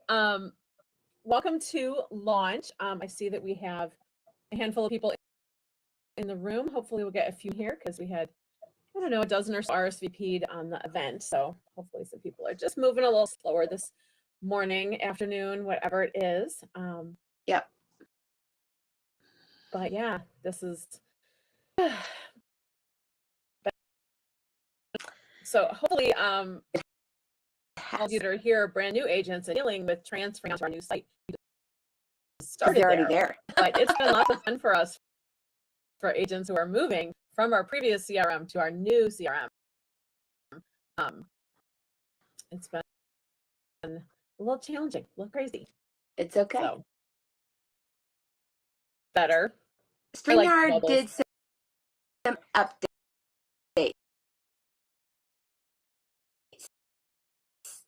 Um, Welcome to launch. I see that we have a handful of people in the room. Hopefully we'll get a few here because we had, I don't know, a dozen or so RSVP'd on the event. So hopefully some people are just moving a little slower this morning, afternoon, whatever it is. Yep. But yeah, this is, so hopefully all of you that are here, brand new agents and dealing with transferring onto our new site, started already there. But it's been lots of fun for us, for agents who are moving from our previous CRM to our new CRM. It's been a little challenging, a little crazy. It's okay. So better. StreamYard did some updates.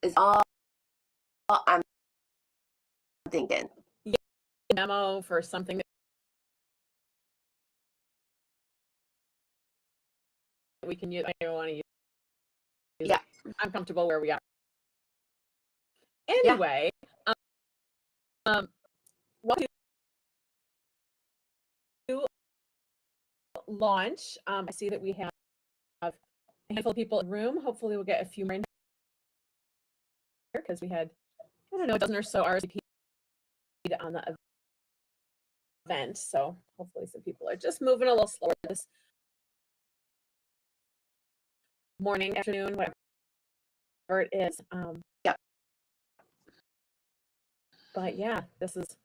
Is all I'm thinking. Yeah, memo for something that we can use. I don't want to use. Yeah. I'm comfortable where we are. Anyway, welcome to launch. I see that we have a handful of people in the room. Hopefully we'll get a few more in here because we had, I don't know, a dozen or so RSVP'd on the event. So hopefully some people are just moving a little slower this morning, afternoon, whatever it is. Yep. But yeah, this has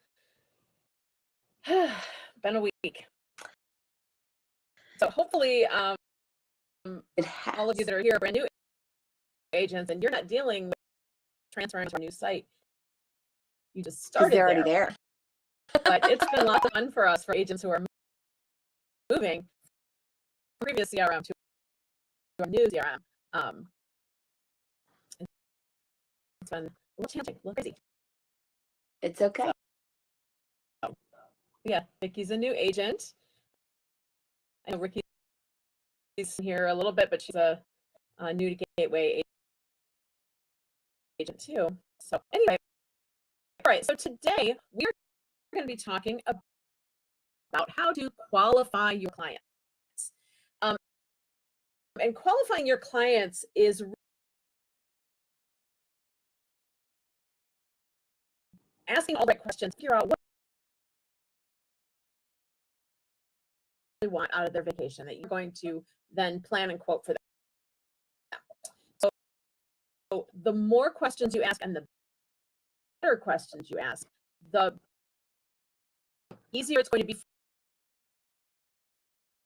been a week. So hopefully all of you that are here, brand new agents, and you're not dealing with transferring to our new site. You just started already there. But it's been lots of fun for us, for agents who are moving from previous CRM to our new CRM. It's been a little challenging, a little crazy. It's okay. So, yeah, Vicky's a new agent. I know Ricky's here a little bit, but she's a new to Gateway agent too. So anyway, all right. So today we're going to be talking about how to qualify your clients. And qualifying your clients is asking all the right questions, figure out what they want out of their vacation that you're going to then plan and quote for them. So the more questions you ask and the better questions you ask, the easier it's going to be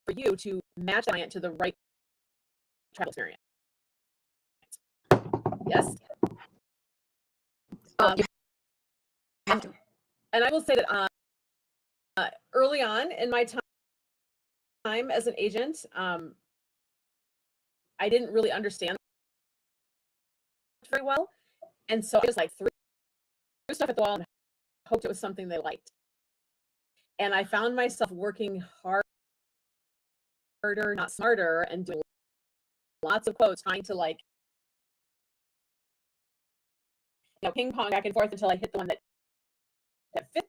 for you to match the client to the right travel experience. Yes. And I will say that early on in my time as an agent, I didn't really understand very well. And so I just like threw stuff at the wall and hoped it was something they liked. And I found myself working harder, not smarter, and doing lots of quotes, trying to like, ping pong back and forth until I hit the one that fit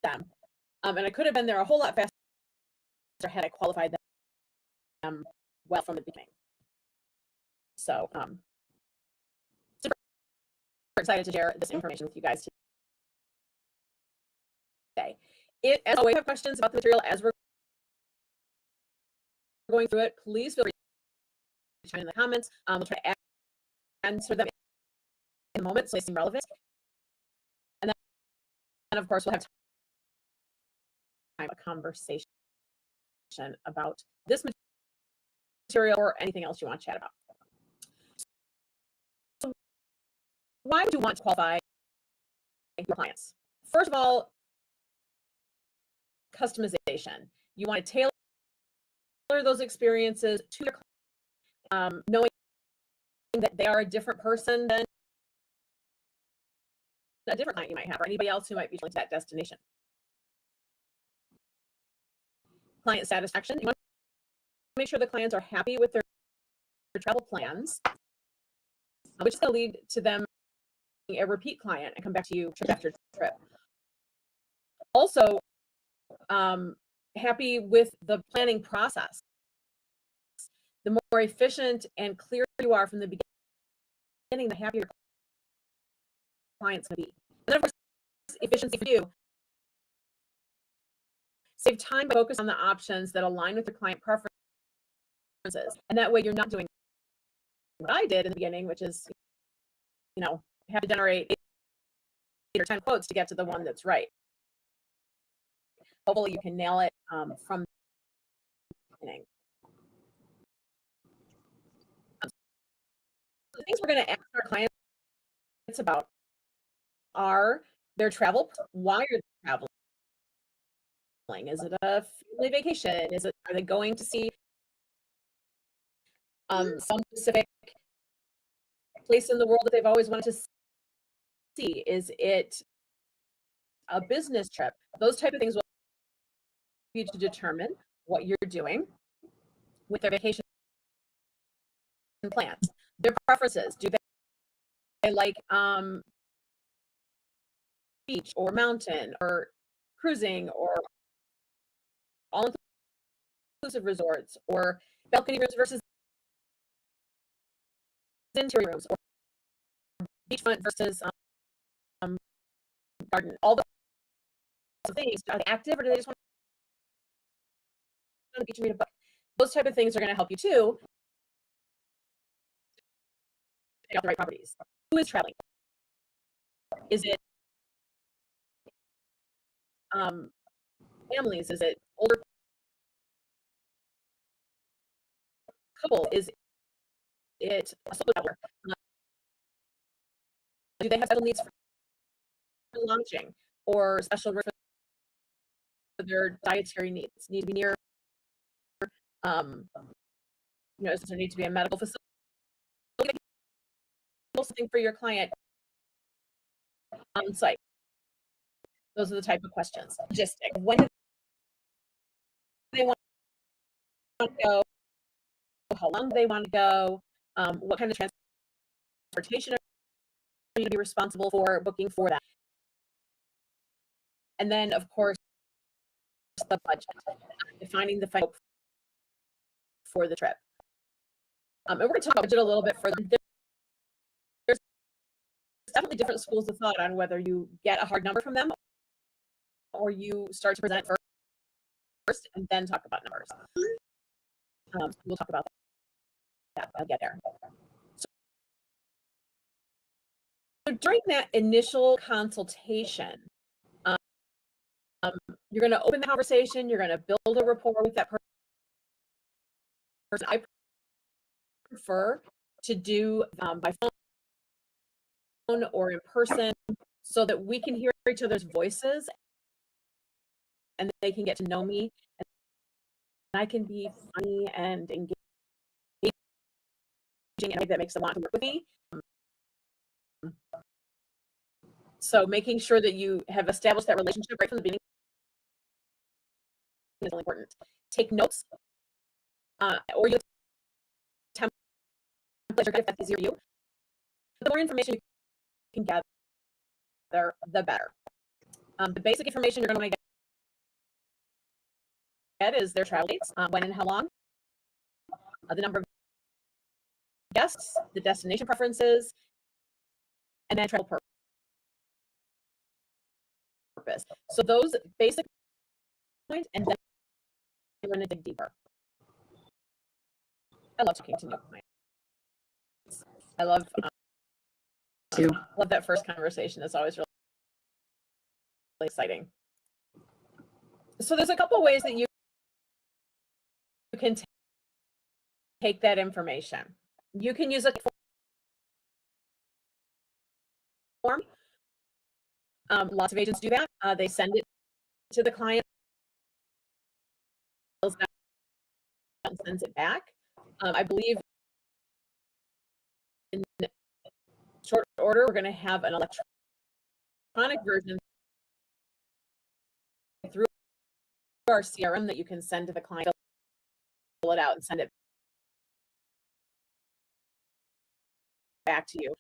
them. And I could have been there a whole lot faster had I qualified them well from the beginning. So super excited to share this information with you guys today. As always, have questions about the material as we're going through it, please feel free to chime in the comments. We'll try to answer them in a moment so they seem relevant. And then, of course, we'll have time a conversation about this material or anything else you want to chat about. So why would you want to qualify your clients? First of all, customization. You want to tailor those experiences to your client, knowing that they are a different person than a different client you might have, or anybody else who might be going to that destination. Client satisfaction. You want to make sure the clients are happy with their travel plans, which is going to lead to them a repeat client and come back to you trip after trip. Also, happy with the planning process. The more efficient and clear you are from the beginning, the happier your client's going to be. And then, of course, efficiency for you. Save time by focus on the options that align with your client preferences. And that way you're not doing what I did in the beginning, which is, have to generate 8 or 10 quotes to get to the one that's right. Hopefully you can nail it from the beginning. The things we're going to ask our clients about are their travel. Why are they traveling? Is it a family vacation? Are they going to see some specific place in the world that they've always wanted to see? Is it a business trip? Those type of things will help you to determine what you're doing with their vacation plans, their preferences. Do they like beach or mountain or cruising or all-inclusive resorts or balcony rooms versus interior rooms or beachfront versus garden? All those things, are they active or do they just want to go to the beach and read a book? Those type of things are going to help you too pick out the right properties. Who is traveling? Is it families? Is it older couple? Is it a solo traveler? Do they have special needs for launching or special for their dietary needs? Need to be near, does there need to be a medical facility? Something for your client on site. Those are the type of questions. Logistic. When do they want to go? How long do they want to go? What kind of transportation are you going to be responsible for booking for that? And then, of course, the budget, defining the budget for the trip. And we're going to talk about budget a little bit further. There's definitely different schools of thought on whether you get a hard number from them or you start to present first and then talk about numbers. We'll talk about that. I'll get there. So during that initial consultation, you're going to open the conversation. You're going to build a rapport with that person. I prefer to do by phone or in person so that we can hear each other's voices and they can get to know me and I can be funny and engaging in a way that makes them want to work with me. So making sure that you have established that relationship right from the beginning is really important. Take notes or you template if that's easier for you. The more information you can gather, the better. The basic information you're going to want to get is their travel dates, when and how long, the number of guests, the destination preferences, and then travel purpose. So those basic points, and then we're going to dig deeper. I love talking to new clients. I love that first conversation. It's always really exciting. So there's a couple ways that you can take that information. You can use a form. Lots of agents do that. They send it to the client, and sends it back. I believe in short order, we're going to have an electronic version through our CRM that you can send to the client, fill it out, and send it back to you.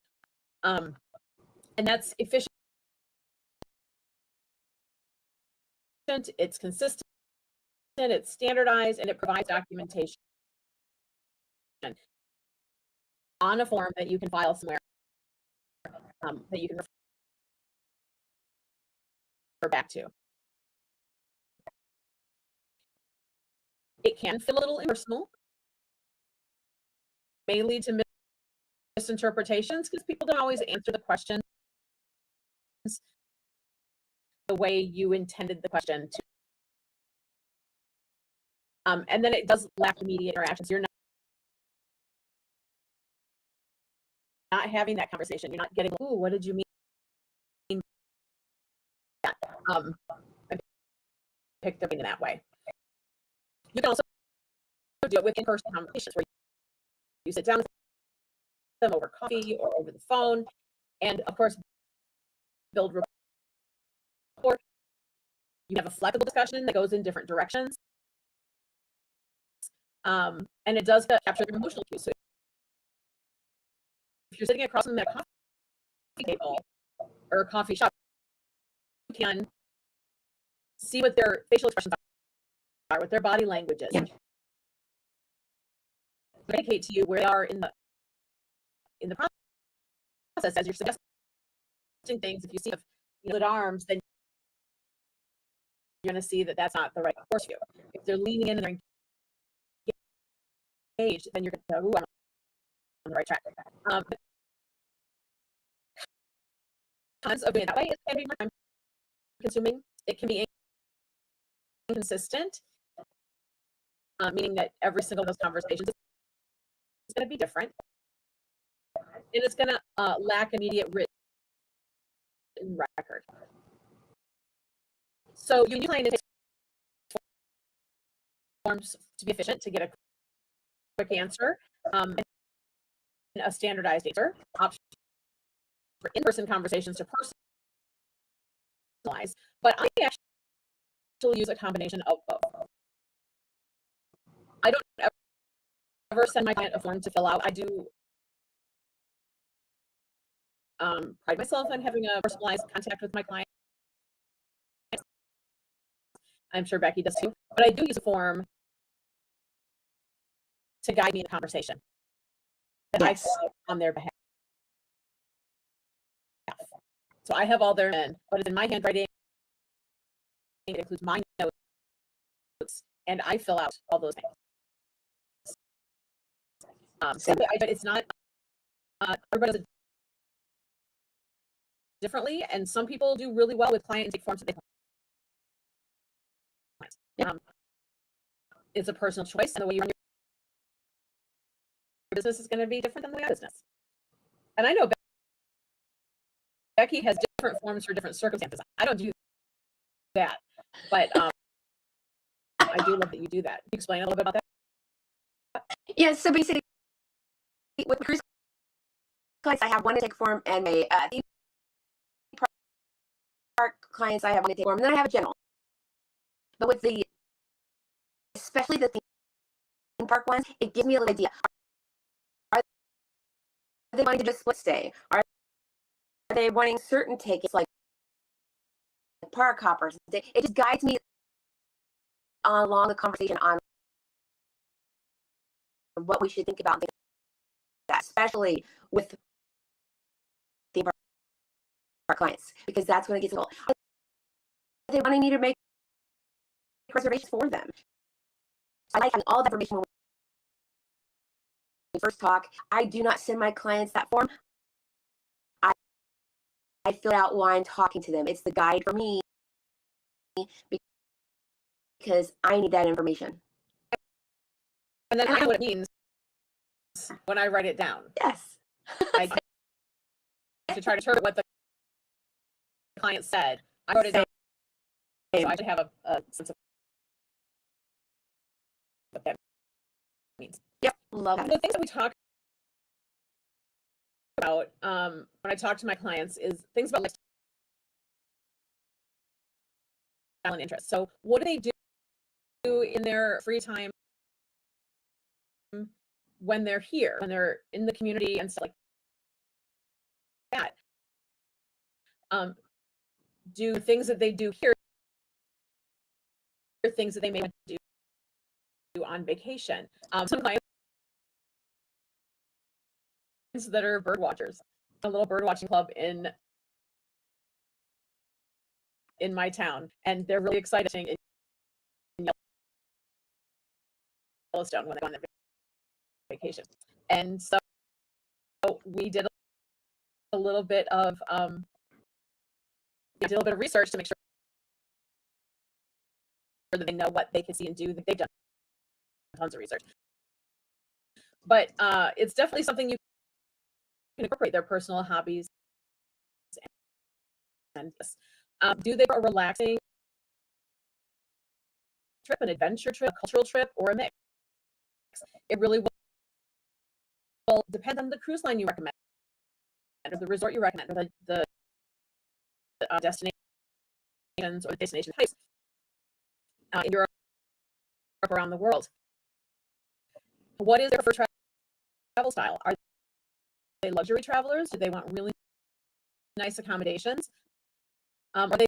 And that's efficient, it's consistent, it's standardized, and it provides documentation on a form that you can file somewhere, that you can refer back to. It can feel a little impersonal, may lead to misinterpretations because people don't always answer the questions the way you intended the question to. And then it does lack immediate interactions. You're not having that conversation. You're not getting, "Ooh, what did you mean?" I picked up in that way. You can also do it with in-person conversations where you sit down with them over coffee or over the phone, and of course, build rapport. You have a flexible discussion that goes in different directions. And it does capture their emotional cues. So if you're sitting across from them at a coffee table or a coffee shop, you can see what their facial expressions are, what their body language is. Yeah. Indicate to you where they are in the process as you're suggesting things. If you see split arms, then you're going to see that that's not the right course for you. If they're leaning in and they're engaged, then you're going to know, "Ooh, I'm on the right track." Tons of doing it that way, it can be more time consuming. It can be inconsistent, meaning that every single of those conversations is going to be different, and it's going to lack immediate written record. So you need to take forms to be efficient, to get a quick answer, and a standardized answer. Option for in-person conversations to personalize, but I actually use a combination of both. I don't ever send my client a form to fill out. I do pride myself on having a personalized contact with my client. I'm sure Becky does too, but I do use a form to guide me in the conversation that I fill out on their behalf. So I have all their in, but it's in my handwriting. It includes my notes, and I fill out all those things. But it's not, everybody does it differently, and some people do really well with client intake forms that they clients. It's a personal choice, and the way you run your business is going to be different than the way I business. And I know Becky has different forms for different circumstances. I don't do that, but I do love that you do that. Can you explain a little bit about that? Yeah, so basically, with cruise clients, I have one intake form, and my theme park clients, I have one intake form, and then I have a general. But with especially the theme park ones, it gives me a little idea. Are they wanting to just split stay? Are they wanting certain tickets, like park hoppers? It just guides me along the conversation on what we should think about, that, especially with theme park clients, because that's when it gets involved. Are they wanting me to make reservations for them? I like having all the information when we first talk. I do not send my clients that form. I fill it out while I'm talking to them. It's the guide for me because I need that information. And then I know what it means when I write it down. Yes. I to try to interpret what the client said. I wrote it down, so I should have a sense of what that means. Yep, love The things that we talk about when I talk to my clients is things about lifestyle and interests. So what do they do in their free time when they're here, when they're in the community and stuff like that? Do things that they do here, things that they may want to do on vacation. Some clients that are bird watchers, a little bird watching club in my town, and they're really excited in Yellowstone when they go on their vacation. And so we did a little bit of research to make sure that they know what they can see and do. They've done tons of research, but it's definitely something you can incorporate their personal hobbies. And do they a relaxing trip, an adventure trip, a cultural trip, or a mix? It really will depend on the cruise line you recommend, or the resort you recommend, or the destinations or the destination types in Europe, around the world. What is their preferred travel style? Are they luxury travelers? Do they want really nice accommodations? Are they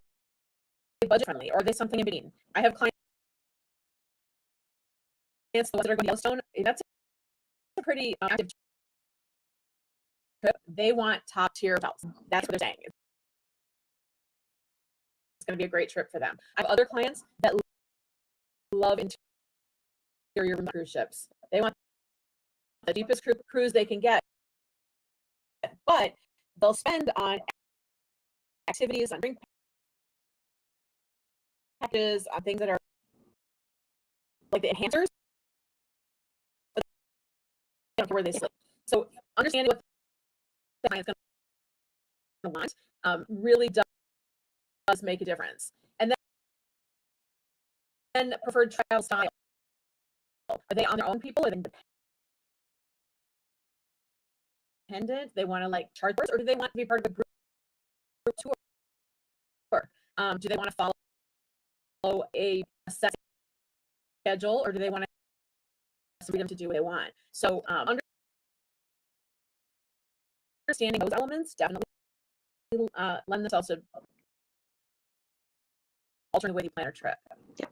budget friendly, or are they something in between? I have clients, the ones that are going to Yellowstone, that's a pretty active trip. They want top tier hotels. That's what they're saying. It's going to be a great trip for them. I have other clients that love interior cruise ships. They want the deepest cruise they can get, but they'll spend on activities, on drink packages, on things that are like the enhancers, but they don't care where they sleep. So understanding what the client's going to want really does make a difference. And then preferred travel style. Are they on their own people? Are they independent? They want to like charge tours, or do they want to be part of a group tour? Do they want to follow a set schedule, or do they want to freedom to do what they want? So understanding those elements definitely lend themselves to altering the way you plan a trip. Yeah.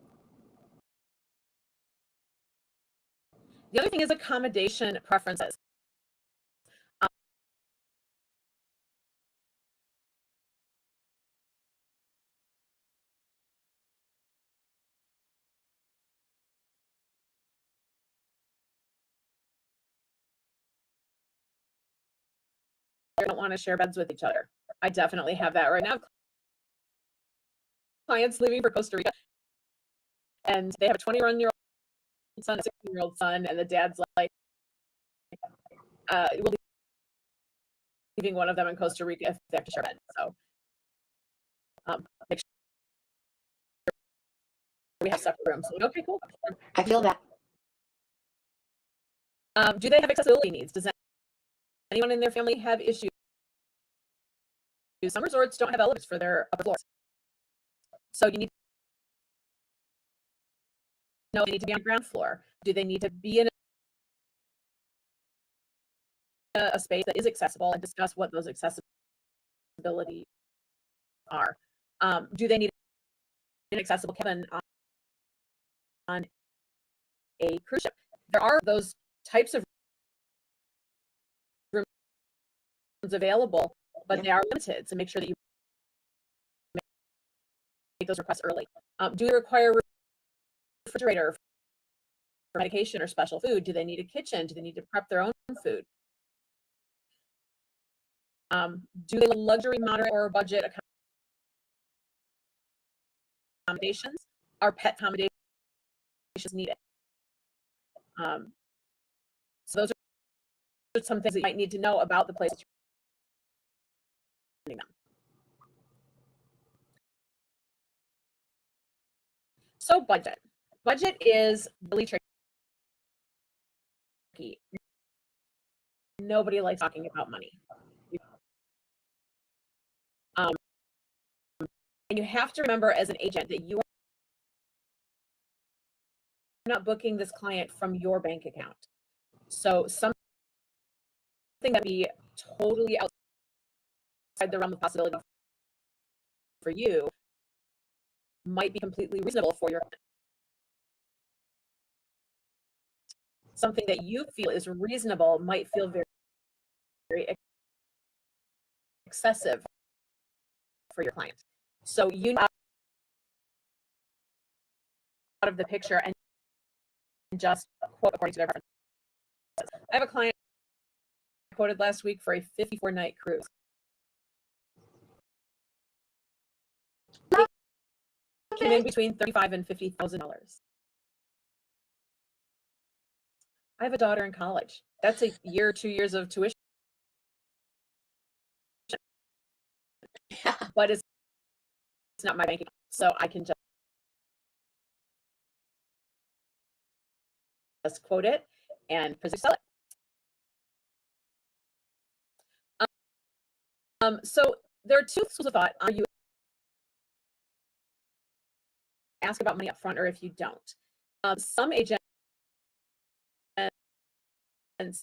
The other thing is accommodation preferences. They don't want to share beds with each other. I definitely have that right now. Clients leaving for Costa Rica, and they have a 21-year-old son, a 16-year-old son, and the dad's like, we'll be leaving one of them in Costa Rica if they have to share a bed. So make sure we have separate rooms. So, okay, cool. I feel that. Do they have accessibility needs? Does anyone in their family have issues? Some resorts don't have elevators for their upper floors. So you need to know they need to be on the ground floor. Do they need to be in a space that is accessible, and discuss what those accessibility are? Do they need an accessible cabin on a cruise ship? There are those types of rooms available, but they are limited. So make sure that you make those requests early. Do they require a refrigerator for medication or special food? Do they need a kitchen? Do they need to prep their own food? Do they luxury, moderate, or budget accommodations? Are pet accommodations needed? So those are some things that you might need to know about the place that you're them. So budget. Budget is really tricky. Nobody likes talking about money. And you have to remember as an agent that you are not booking this client from your bank account. So something that be totally outside the realm of possibility for you might be completely reasonable for your client. Something that you feel is reasonable might feel very, very excessive for your client. So you out of the picture and just quote according to their preferences. I have a client I quoted last week for a 54-night cruise. It came in between $35,000 and $50,000. I have a daughter in college. That's a year, 2 years of tuition. Yeah. But it's not my bank account, so I can just quote it and sell it. So there are two schools of thought on you ask about money up front or if you don't. Some agents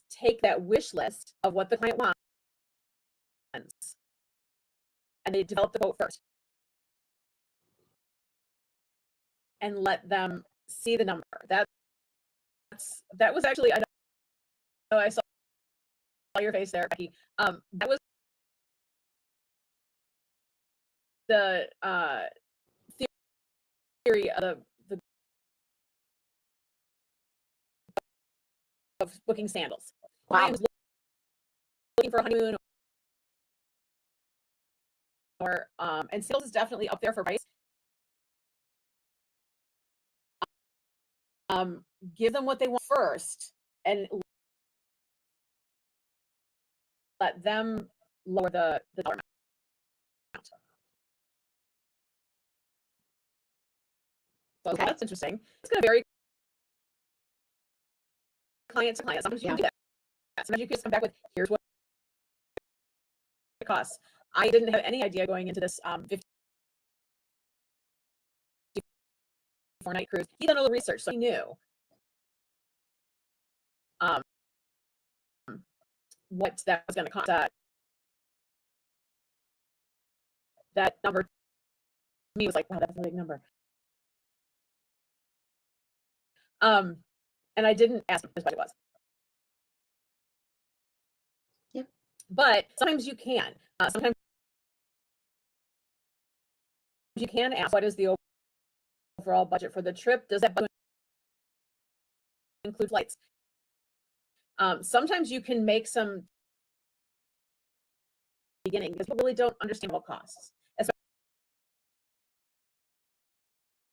take that wish list of what the client wants and they develop the quote first and let them see the number. That was actually, I know I saw your face there, Becky. That was the theory of the of booking sandals. Wow. Client was looking for a honeymoon, or and sandals is definitely up there for price. Give them what they want first and let them lower the dollar amount. So Okay. that's interesting. It's going to vary client to client. Sometimes you can do that. Sometimes you can just come back with, here's what it costs. I didn't have any idea going into this 54-night cruise. He done all the research, so he knew what that was going to cost. That number to me was like, wow, that's a big number. And I didn't ask what his budget was. Yep. But sometimes you can. Sometimes you can ask, what is the overall budget for the trip? Does that budget include flights? Sometimes you can make some beginning because people really don't understand what costs,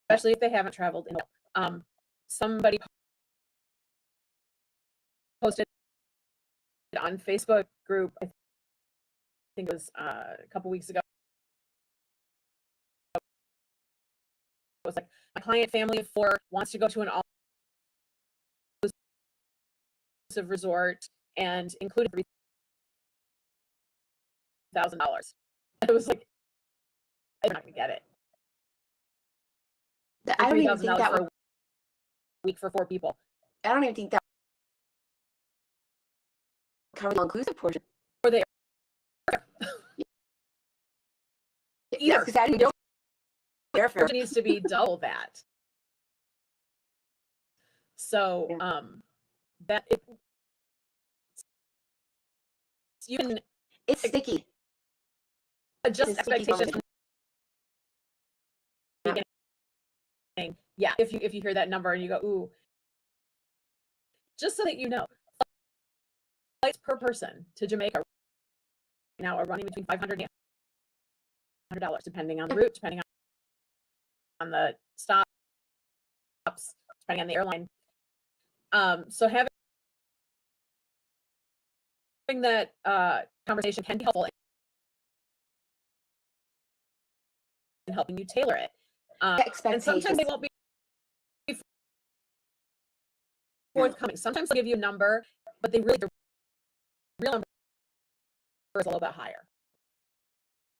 especially if they haven't traveled in a while. Somebody posted on Facebook group, I think it was a couple weeks ago. It was like, my client family of 4 wants to go to an all-inclusive resort and included $3,000. It was like, I'm not gonna get it. I don't even think that for a week for 4 people. I don't even think that cover the inclusive portion. Or they Yes, because that don't airfare. It needs to be double that. So that you can It's sticky. adjust It's a sticky expectations. Yeah, if you hear that number and you go, ooh, just so that you know, flights per person to Jamaica now are running between $500 and $100, depending on the route, depending on the stops, depending on the airline. So having that conversation can be helpful in helping you tailor it. And sometimes they won't be forthcoming. Sometimes they'll give you a number, but the real number is a little bit higher.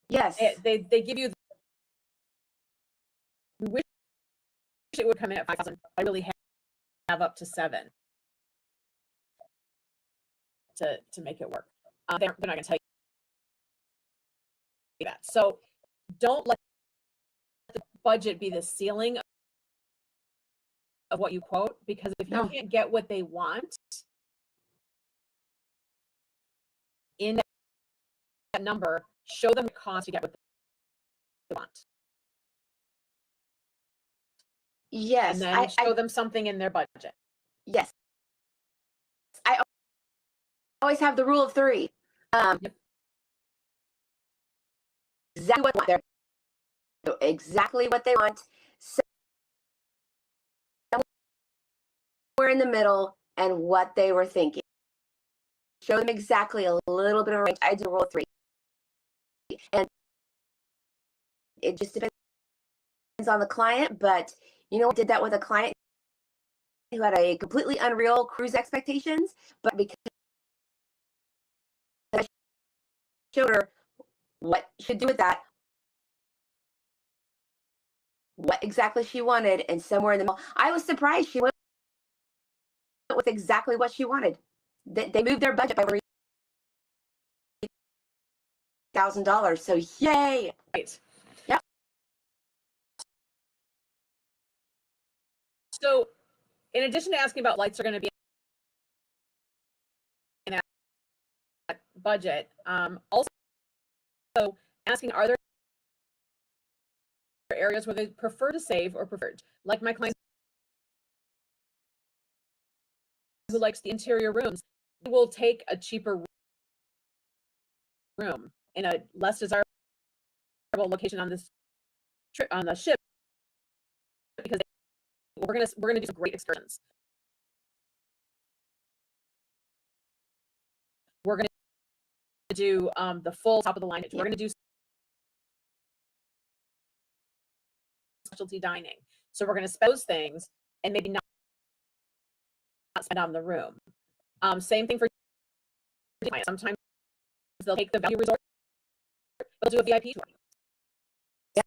Yes. They give you, we wish it would come in at 5,000. I really have up to 7 to make it work. They're not going to tell you that. So don't let the budget be the ceiling of what you quote, because if you No. can't get what they want in that number, show them the cost to get what they want. Yes, And then show them something in their budget. yes. I always have the rule of three. Yep. Exactly what they want. Exactly what they want. Somewhere in the middle, and what they were thinking. Show them exactly a little bit of range. I do rule of three, and it just depends on the client. But you know, I did that with a client who had a completely unreal cruise expectations, but because I showed her what she should do with that, what exactly she wanted, and somewhere in the middle, I was surprised she went with exactly what she wanted. They moved their budget by over $1,000. So yay! Right. Yep. So in addition to asking about lights are going to be in that budget, also asking, are there areas where they prefer to save or preferred? Like my client who likes the interior rooms, they will take a cheaper room in a less desirable location on this trip on the ship, because we're gonna do some great excursions. We're gonna do the full top of the line. We're gonna do specialty dining. So we're gonna spend those things and maybe not spend on the room. Same thing for clients. Sometimes they'll take the value resort, they'll do a VIP tour. Yeah.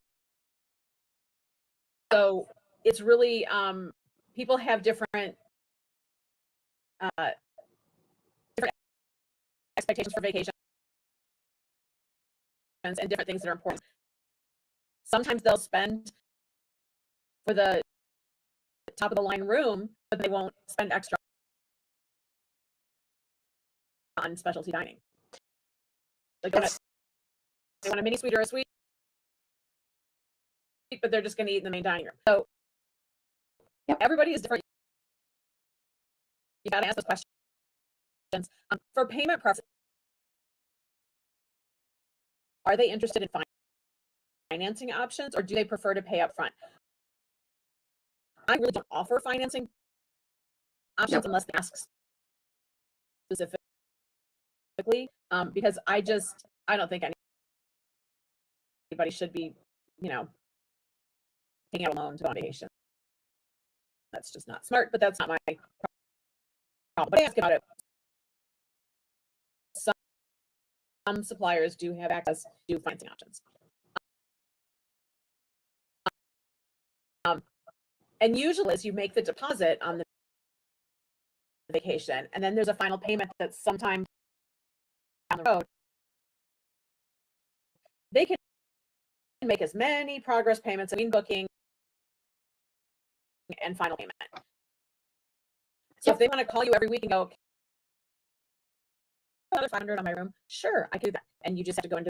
So it's really people have different expectations for vacations and different things that are important. Sometimes they'll spend for the top of the line room, but they won't spend extra on specialty dining. Like they want a mini suite or a suite, but they're just going to eat in the main dining room. So everybody is different. You got to ask those questions. For payment preferences, are they interested in financing options, or do they prefer to pay up front? I really don't offer financing options unless they ask specifically, because I don't think anybody should be, taking out a loan to go on vacation. That's just not smart, but that's not my problem. But I ask about it. Some suppliers do have access to financing options. And usually as you make the deposit on the vacation, and then there's a final payment that's sometime down the road, they can make as many progress payments between booking and final payment. So if they want to call you every week and go, another $500 on my room, sure, I can do that. And you just have to go into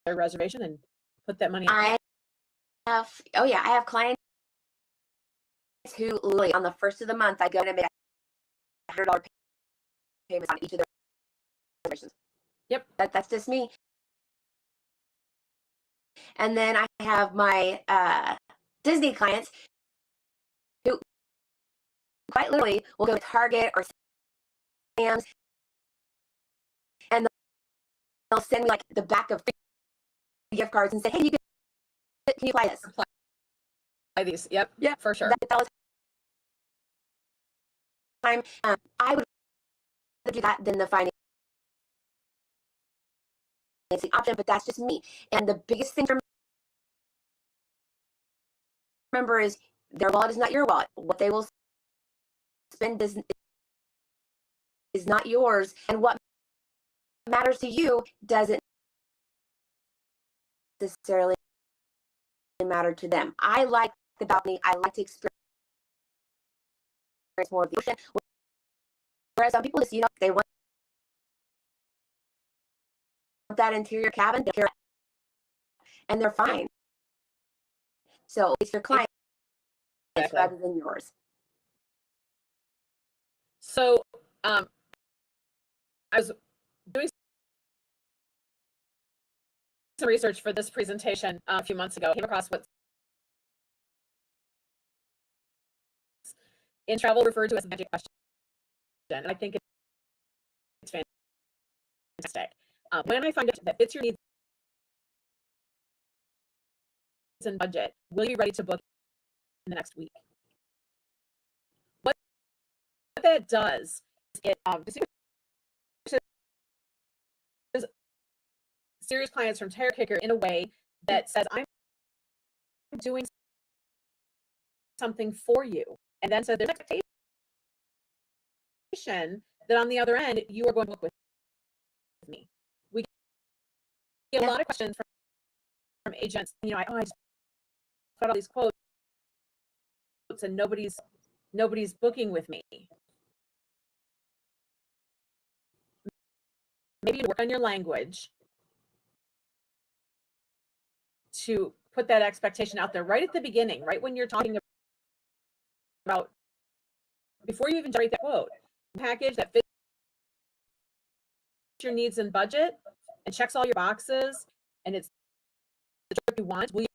their reservation and put that money in. I have clients who literally on the first of the month, I go to make $100 payments on each of their reservations. Yep. That's just me. And then I have my Disney clients who quite literally will go to Target or Sam's, and they'll send me like the back of gift cards and say, "Hey, can you apply this?" Apply these. Yep. Yeah, for sure. That was time. I would do that than the financing option, but that's just me. And the biggest thing to remember is their wallet is not your wallet. What they will spend is not yours, and what matters to you doesn't necessarily matter to them. I like the balcony. I like to experience more of the ocean. Whereas some people just, they want that interior cabin, and they're fine. So it's your client rather than yours. So I was doing some research for this presentation a few months ago. I came across what's in travel referred to as a magic question, and I think it's fantastic. When I find it that fits your needs and budget, will you be ready to book in the next week? What that does is it distinguishes serious clients from tire kicker in a way that says, I'm doing something for you, and then so there's an expectation that on the other end you are going to book with me. We get a lot of questions from agents. I just got all these quotes and nobody's booking with me. Maybe you work on your language to put that expectation out there right at the beginning, right when you're talking about, before you even generate that quote, package that fits your needs and budget and checks all your boxes, and it's the trip you want. Will you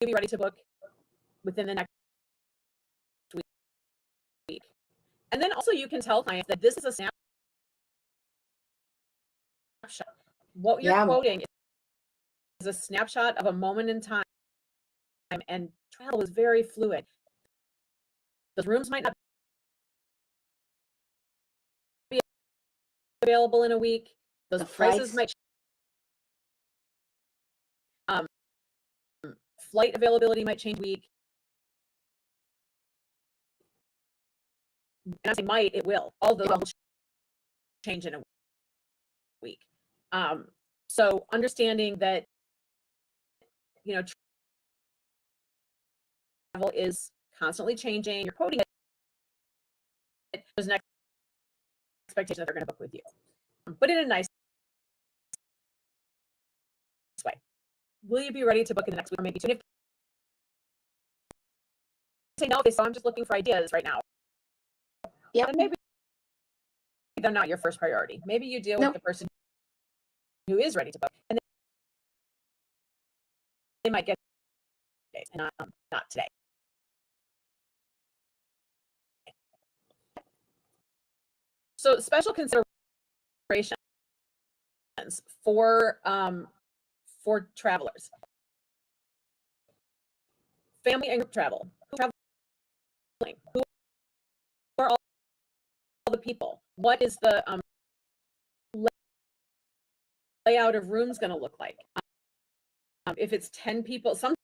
be ready to book within the next week? And then also you can tell clients that this is a snapshot. What you're quoting is a snapshot of a moment in time, and travel is very fluid. The rooms might not be available in a week. Those prices might flight availability might change week. And I say might, it will. All those will change in a week. So understanding that travel is constantly changing. You're quoting it. There's an expectation that they're going to book with you, but in a nice way. Will you be ready to book in the next week or maybe two? If they say no, so I'm just looking for ideas right now. Yeah, maybe they're not your first priority. Maybe you deal with the person who is ready to book, and they might get it, and not today. So special considerations for travelers, family and group travel. Who's traveling? Who are all the people? What is the layout of rooms going to look like? If it's 10 people, sometimes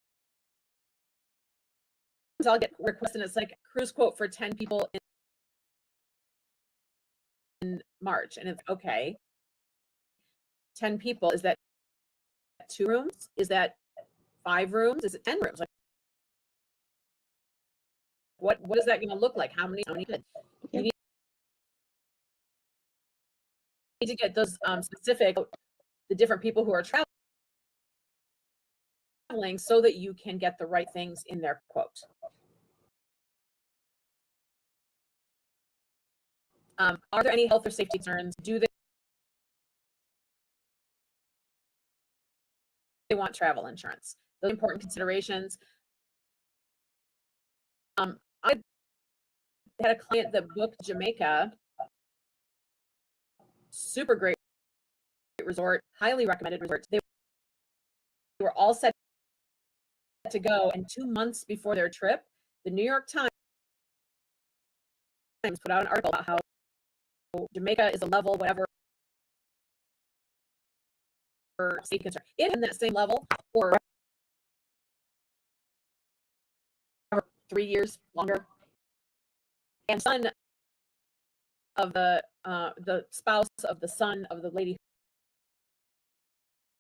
I'll get requests and it's like a cruise quote for 10 people in March, and it's okay. 10 people, is that 2 rooms? Is that 5 rooms? Is it 10 rooms? Like, what is that going to look like? How many kids? You need to get those specific, the different people who are traveling, so that you can get the right things in their quote. Are there any health or safety concerns? Do they want travel insurance? Those are important considerations. I had a client that booked Jamaica, super great resort, highly recommended resort. They were all set to go, and 2 months before their trip, the New York Times put out an article about how Jamaica is a level, whatever, for safety concern. It's in that same level for 3 years longer. And son of the spouse of the son of the lady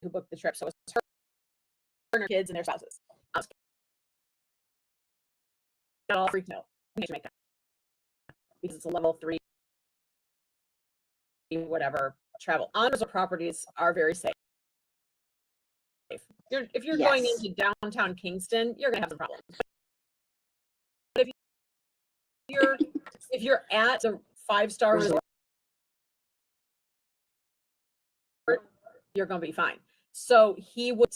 who booked the trip, so it was and her kids and their spouses. Got all freaked out. We need to make that because it's a level 3, whatever travel. On resort properties are very safe. If you're going Yes. into downtown Kingston, you're gonna have some problems. But if you're at a 5-star resort, you're gonna be fine. So he would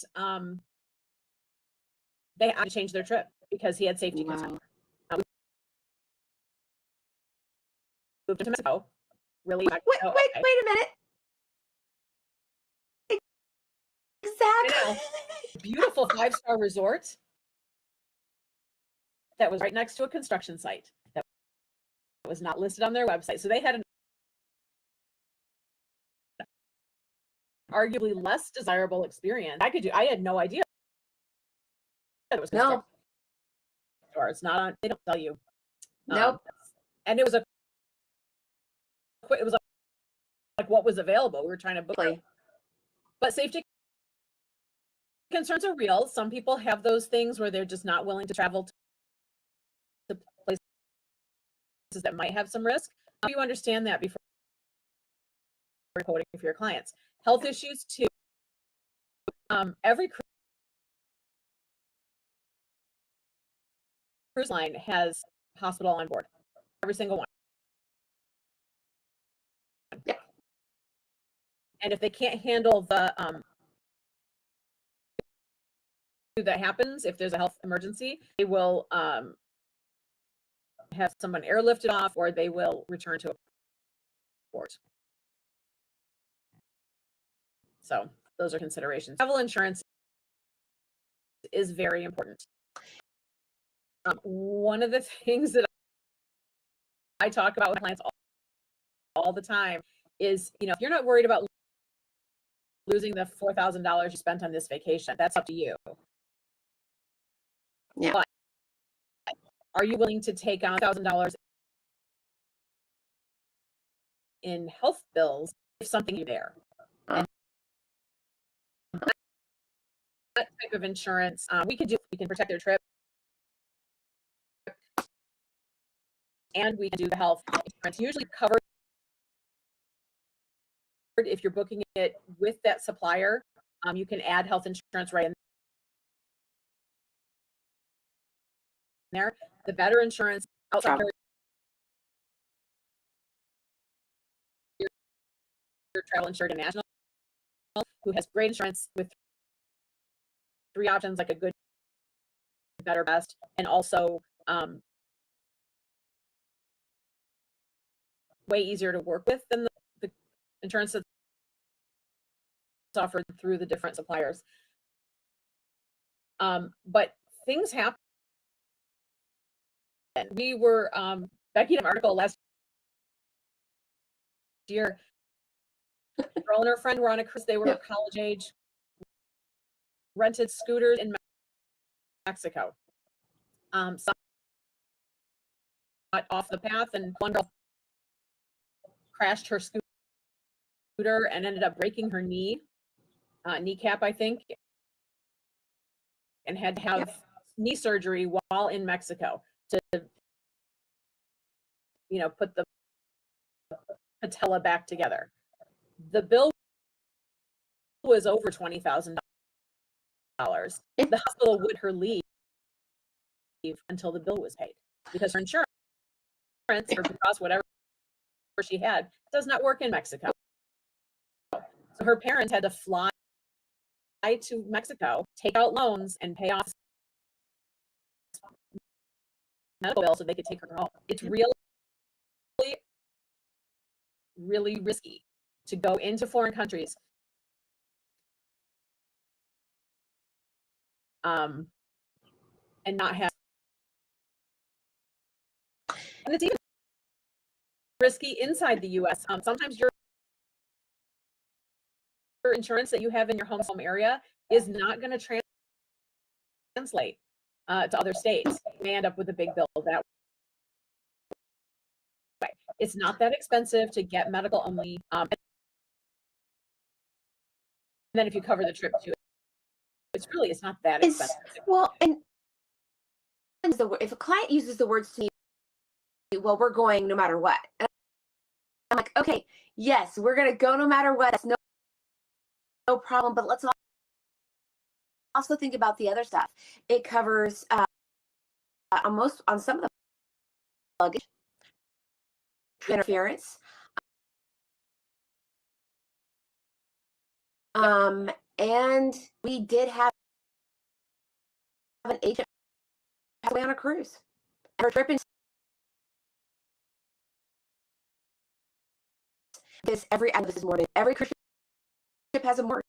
they had to change their trip because he had safety concerns. Wow. We moved him to Mexico. Really? Wait a minute. Exactly. Beautiful 5-star resort that was right next to a construction site that was not listed on their website. So they had an arguably less desirable experience. I had no idea that it was construction. No. Or it's not on, they don't tell you. Nope. And it was like what was available. We were trying to book it. But safety concerns are real. Some people have those things where they're just not willing to travel to places that might have some risk. You understand that before quoting for your clients. Health issues too. Every cruise line has hospital on board. Every single one. Yep. And if they can't handle the that happens, if there's a health emergency, they will have someone airlifted off, or they will return to a port. So those are considerations. Travel insurance is very important. One of the things that I talk about with clients all the time is, if you're not worried about losing the $4,000 you spent on this vacation, that's up to you. Yeah. But are you willing to take on $1,000 in health bills if something you there? And that type of insurance, we can protect their trip, and we can do the health insurance. Usually covered if you're booking it with that supplier. You can add health insurance right in there. The better insurance outside your travel insured international, who has great insurance with 3 options, like a good, better, best, and also way easier to work with than the insurance that's offered through the different suppliers. But things happen. We were Becky did an article last year. A girl and her friend were on a cruise. They were college age, rented scooters in Mexico. Some got off the path, and one girl crashed her scooter and ended up breaking her kneecap, I think, and had to have knee surgery while in Mexico to, put the patella back together. The bill was over $20,000. The hospital would her leave until the bill was paid because her insurance, or because whatever she had, does not work in Mexico. So her parents had to fly to Mexico, take out loans, and pay off medical bill so they could take her home. It's really, really risky to go into foreign countries and not have. And it's even risky inside the U.S. Sometimes your insurance that you have in your home area is not going to translate to other states. You may end up with a big bill that way. It's not that expensive to get medical only. And then if you cover the trip too, it's not that expensive. Well, and if a client uses the words to me, well, we're going no matter what. And I'm like, okay, yes, we're going to go no matter what. That's no problem. But let's also think about the other stuff. It covers on some of the luggage interference. And we did have an agent pass away on a cruise. And her trip in this is morbid. Every cruise ship has a morgue.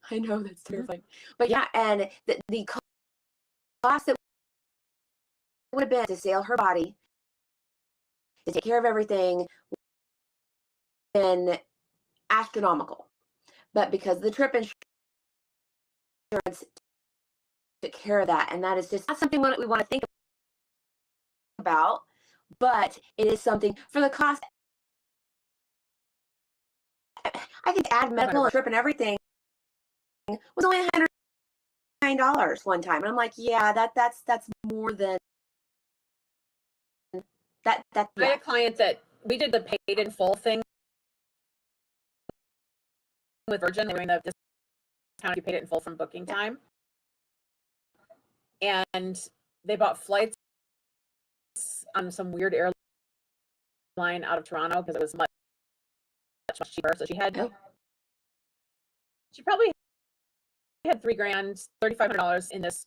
I know that's terrifying, but yeah, and the cost that would have been to sail her body, to take care of everything, been astronomical. But because the trip insurance took care of that, and that is just not something we want to think about, but it is something for the cost. I think add medical and trip and everything was only $109 one time, and I'm like, yeah, that's more than that. I had a client that we did the paid in full thing with Virgin. They were doing the discount if you paid it in full from booking time, and they bought flights on some weird airline out of Toronto because it was much cheaper. So she probably had $3,000, $3,500 in this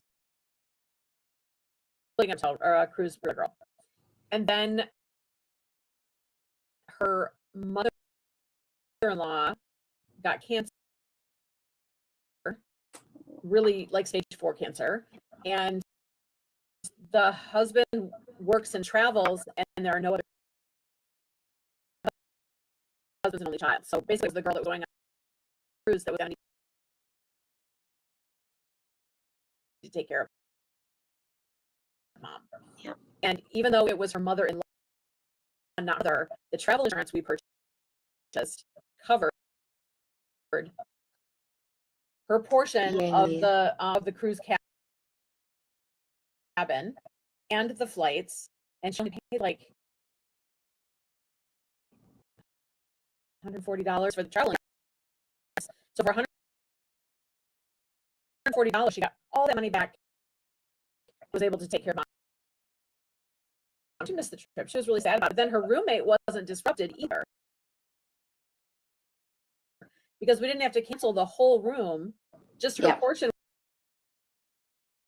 hotel or a cruise girl, and then her mother-in-law got cancer, really like stage 4 cancer, and the husband works and travels, and there are no other husband's an only child. So basically, it was the girl that was going on a cruise that was going to need to take care of mom. Yeah. And even though it was her mother-in-law, not her, the travel insurance we purchased covered her portion of the cruise cabin and the flights, and she only paid like $140 for the travel insurance. So for $140, she got all that money back, was able to take care of mom. She missed the trip. She was really sad about it. Then her roommate wasn't disrupted either, because we didn't have to cancel the whole room. Just her portion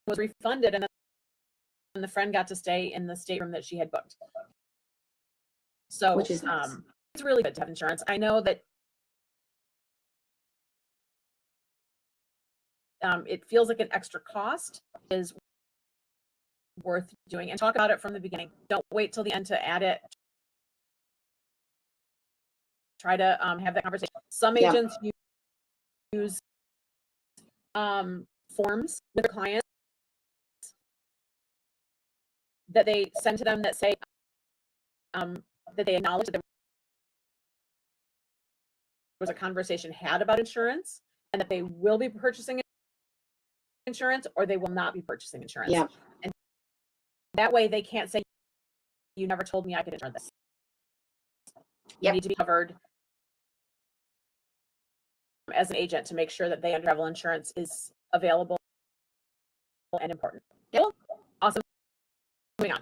was refunded, and then the friend got to stay in the stateroom that she had booked. So which is nice. It's really good to have insurance. I know that it feels like an extra cost is worth doing, and talk about it from the beginning. Don't wait till the end to add it. Try to have that conversation. Some agents use forms with their clients that they send to them that say that they acknowledge that there was a conversation had about insurance, and that they will be purchasing insurance or they will not be purchasing insurance. Yeah. And that way they can't say, you never told me I could insure this. You need to be covered as an agent to make sure that they travel insurance is available and important. Yep. Awesome. Moving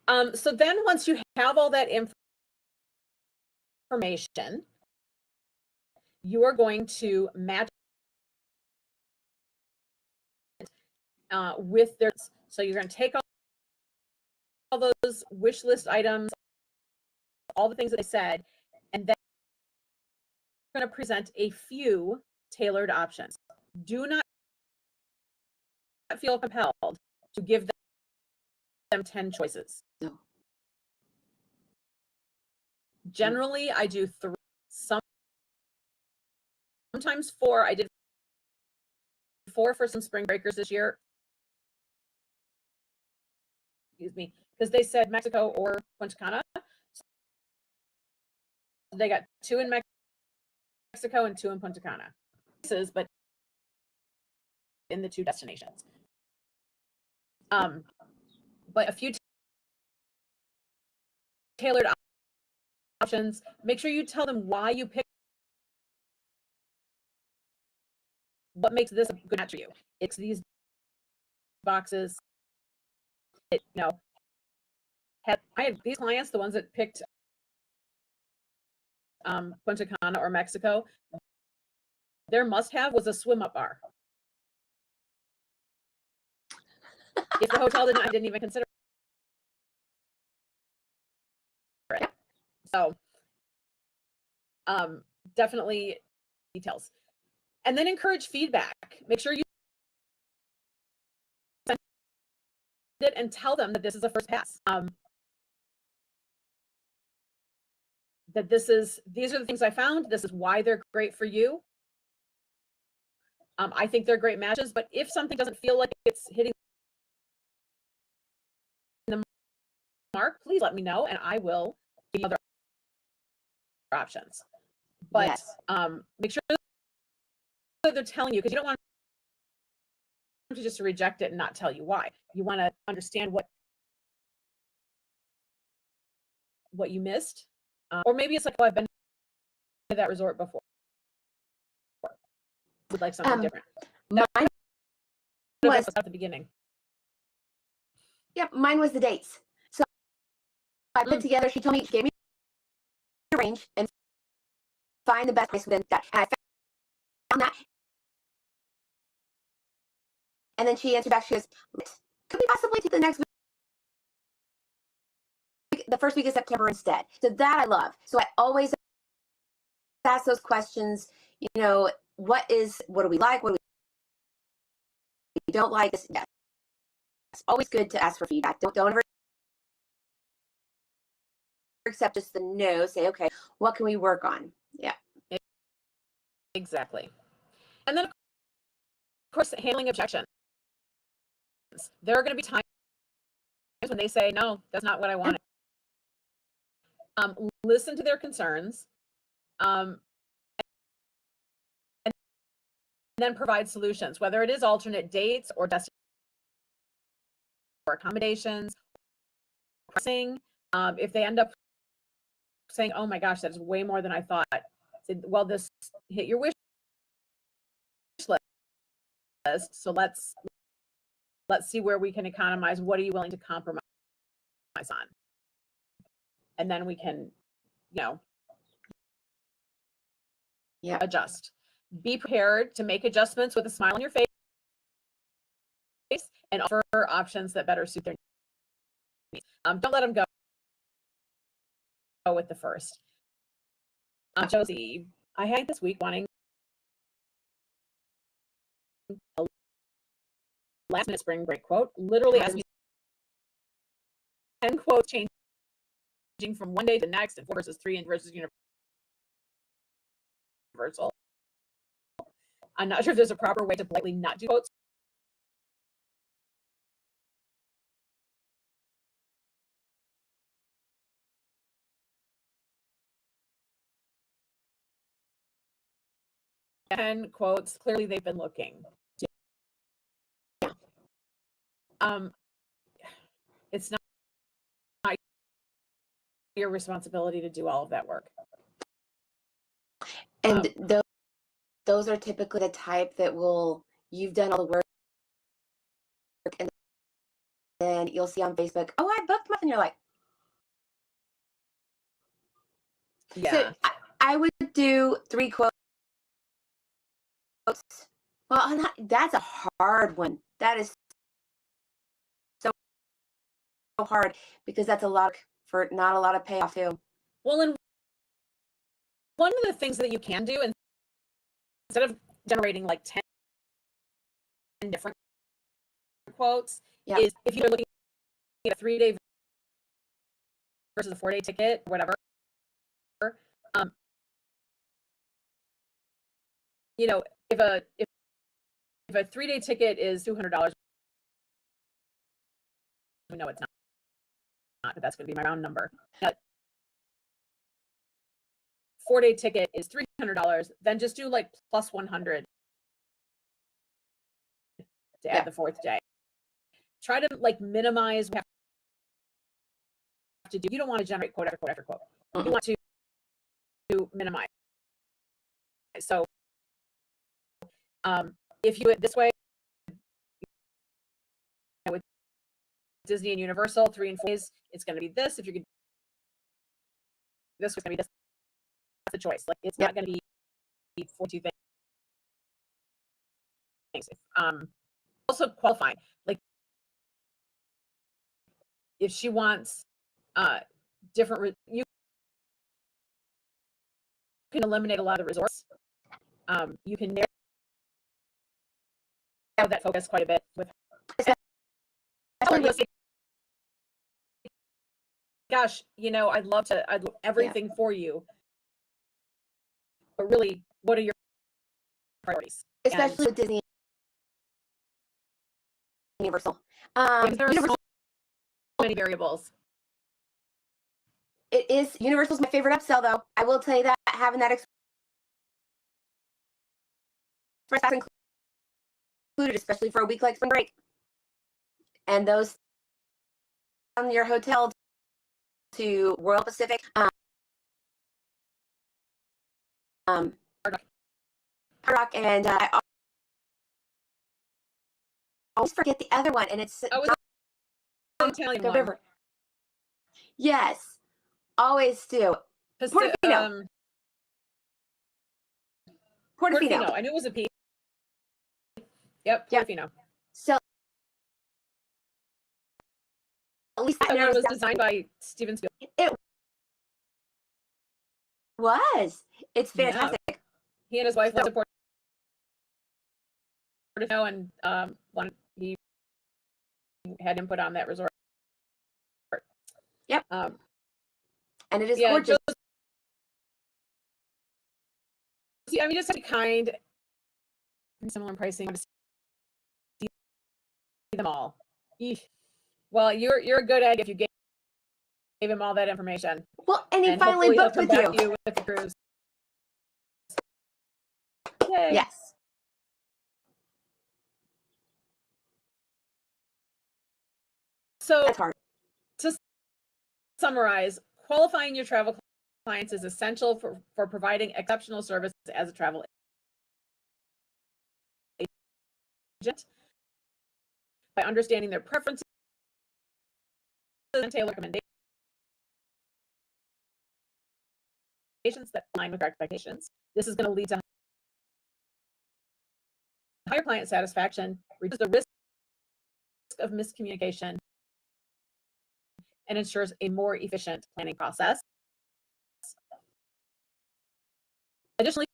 on. So then once you have all that information, you are going to match with their, so you're going to take all those wish list items, all the things that they said, and then you're going to present a few tailored options. Do not feel compelled to give them 10 choices. No. Generally, I do 3, sometimes 4. I did 4 for some spring breakers this year. Excuse me, because they said Mexico or Punta Cana. So they got 2 in Mexico and 2 in Punta Cana. But in the 2 destinations. But a few tailored options. Make sure you tell them why you picked, what makes this a good match for you. It's these boxes. I had these clients, the ones that picked Punta Cana or Mexico, their must-have was a swim-up bar. If the hotel didn't, I didn't even consider it. So definitely details. And then encourage feedback. Make sure you send it and tell them that this is a first pass. That these are the things I found. This is why they're great for you. I think they're great matches, but if something doesn't feel like it's hitting the mark, please let me know and I will give you other options. But Yes. Make sure that they're telling you, because you don't want to just reject it and not tell you why. You want to understand what you missed. Or maybe it's like, oh, I've been to that resort before. Would like something different. Mine was at the beginning. Yep, mine was the dates. So I put together, she gave me a range and find the best place within that. And I found that. And then she answered back, she goes, could we possibly take the next week, the first week of September instead? So that I love. So I always ask those questions, what do we like? What do we don't like? Yes. It's always good to ask for feedback. Don't ever accept just the no. Say, okay, what can we work on? Yeah. Exactly. And then, of course, handling objections. There are going to be times when they say, no, that's not what I wanted. Listen to their concerns. And then provide solutions, whether it is alternate dates or destinations or accommodations, pricing. If they end up saying, oh my gosh, that's way more than I thought, say, well, this hit your wish list, so let's see where we can economize. What are you willing to compromise on? And then we can, adjust. Be prepared to make adjustments with a smile on your face and offer options that better suit their needs. Don't let them go with the first. Josie, I had this week wanting a last minute spring break quote. Literally asked me 10 quotes changing from one day to next and 4 versus 3 and versus universal. I'm not sure if there's a proper way to politely not do quotes. And quotes, clearly they've been looking. It's not your responsibility to do all of that work. And those are typically the type that you've done all the work and then you'll see on Facebook, oh, I booked my, and you're like, yeah. So I would do 3 quotes. Well, that's a hard one. That is so hard because that's a lot for not a lot of payoff too. Well, and one of the things that you can do, instead of generating like 10 different quotes, is if you're looking at a 3-day versus a 4-day ticket, whatever, if a 3-day ticket is $200, we know it's not, but that's going to be my round number. 4-day ticket is $300, then just do like plus 100 to add the 4th day. Try to like minimize what you have to do. You don't want to generate quote after quote after quote. You want to minimize. So if you do it this way, with Disney and Universal, 3 and 4 days, it's going to be this. If you could, this was going to be this. That's the choice. Like it's not going to be 42 things. Also qualifying. Like if she wants different, you can eliminate a lot of the resorts. You can narrow that focus quite a bit with. Gosh, you know, I'd love everything for you, but really, what are your priorities? Especially with Disney and Universal. There are so many variables. It is Universal's my favorite upsell, though. I will tell you that having that express pass included, especially for a week like spring break, and those on your hotel to Royal Pacific, Hard Rock, and I always forget the other one, and it's the Italian one. River. Yes, always do. Portofino. Portofino. I knew it was a P. Yep, Portofino. Yep. So at least that was designed by Steven Spielberg. It was. It's fantastic. Yeah. He and his wife lived in Portofino, and he had input on that resort. Yep. And it is gorgeous. I mean, just be kind and similar in pricing. To see them all. Eesh. Well, you're a good egg if you gave him all that information. Well, and he finally booked with you. With the cruise. Yay. Yes. So that's hard. To summarize, qualifying your travel clients is essential for providing exceptional service as a travel agent. By understanding their preferences and tailor recommendations that align with their expectations. This is going to lead to higher client satisfaction, reduce the risk of miscommunication, and ensures a more efficient planning process. Additionally,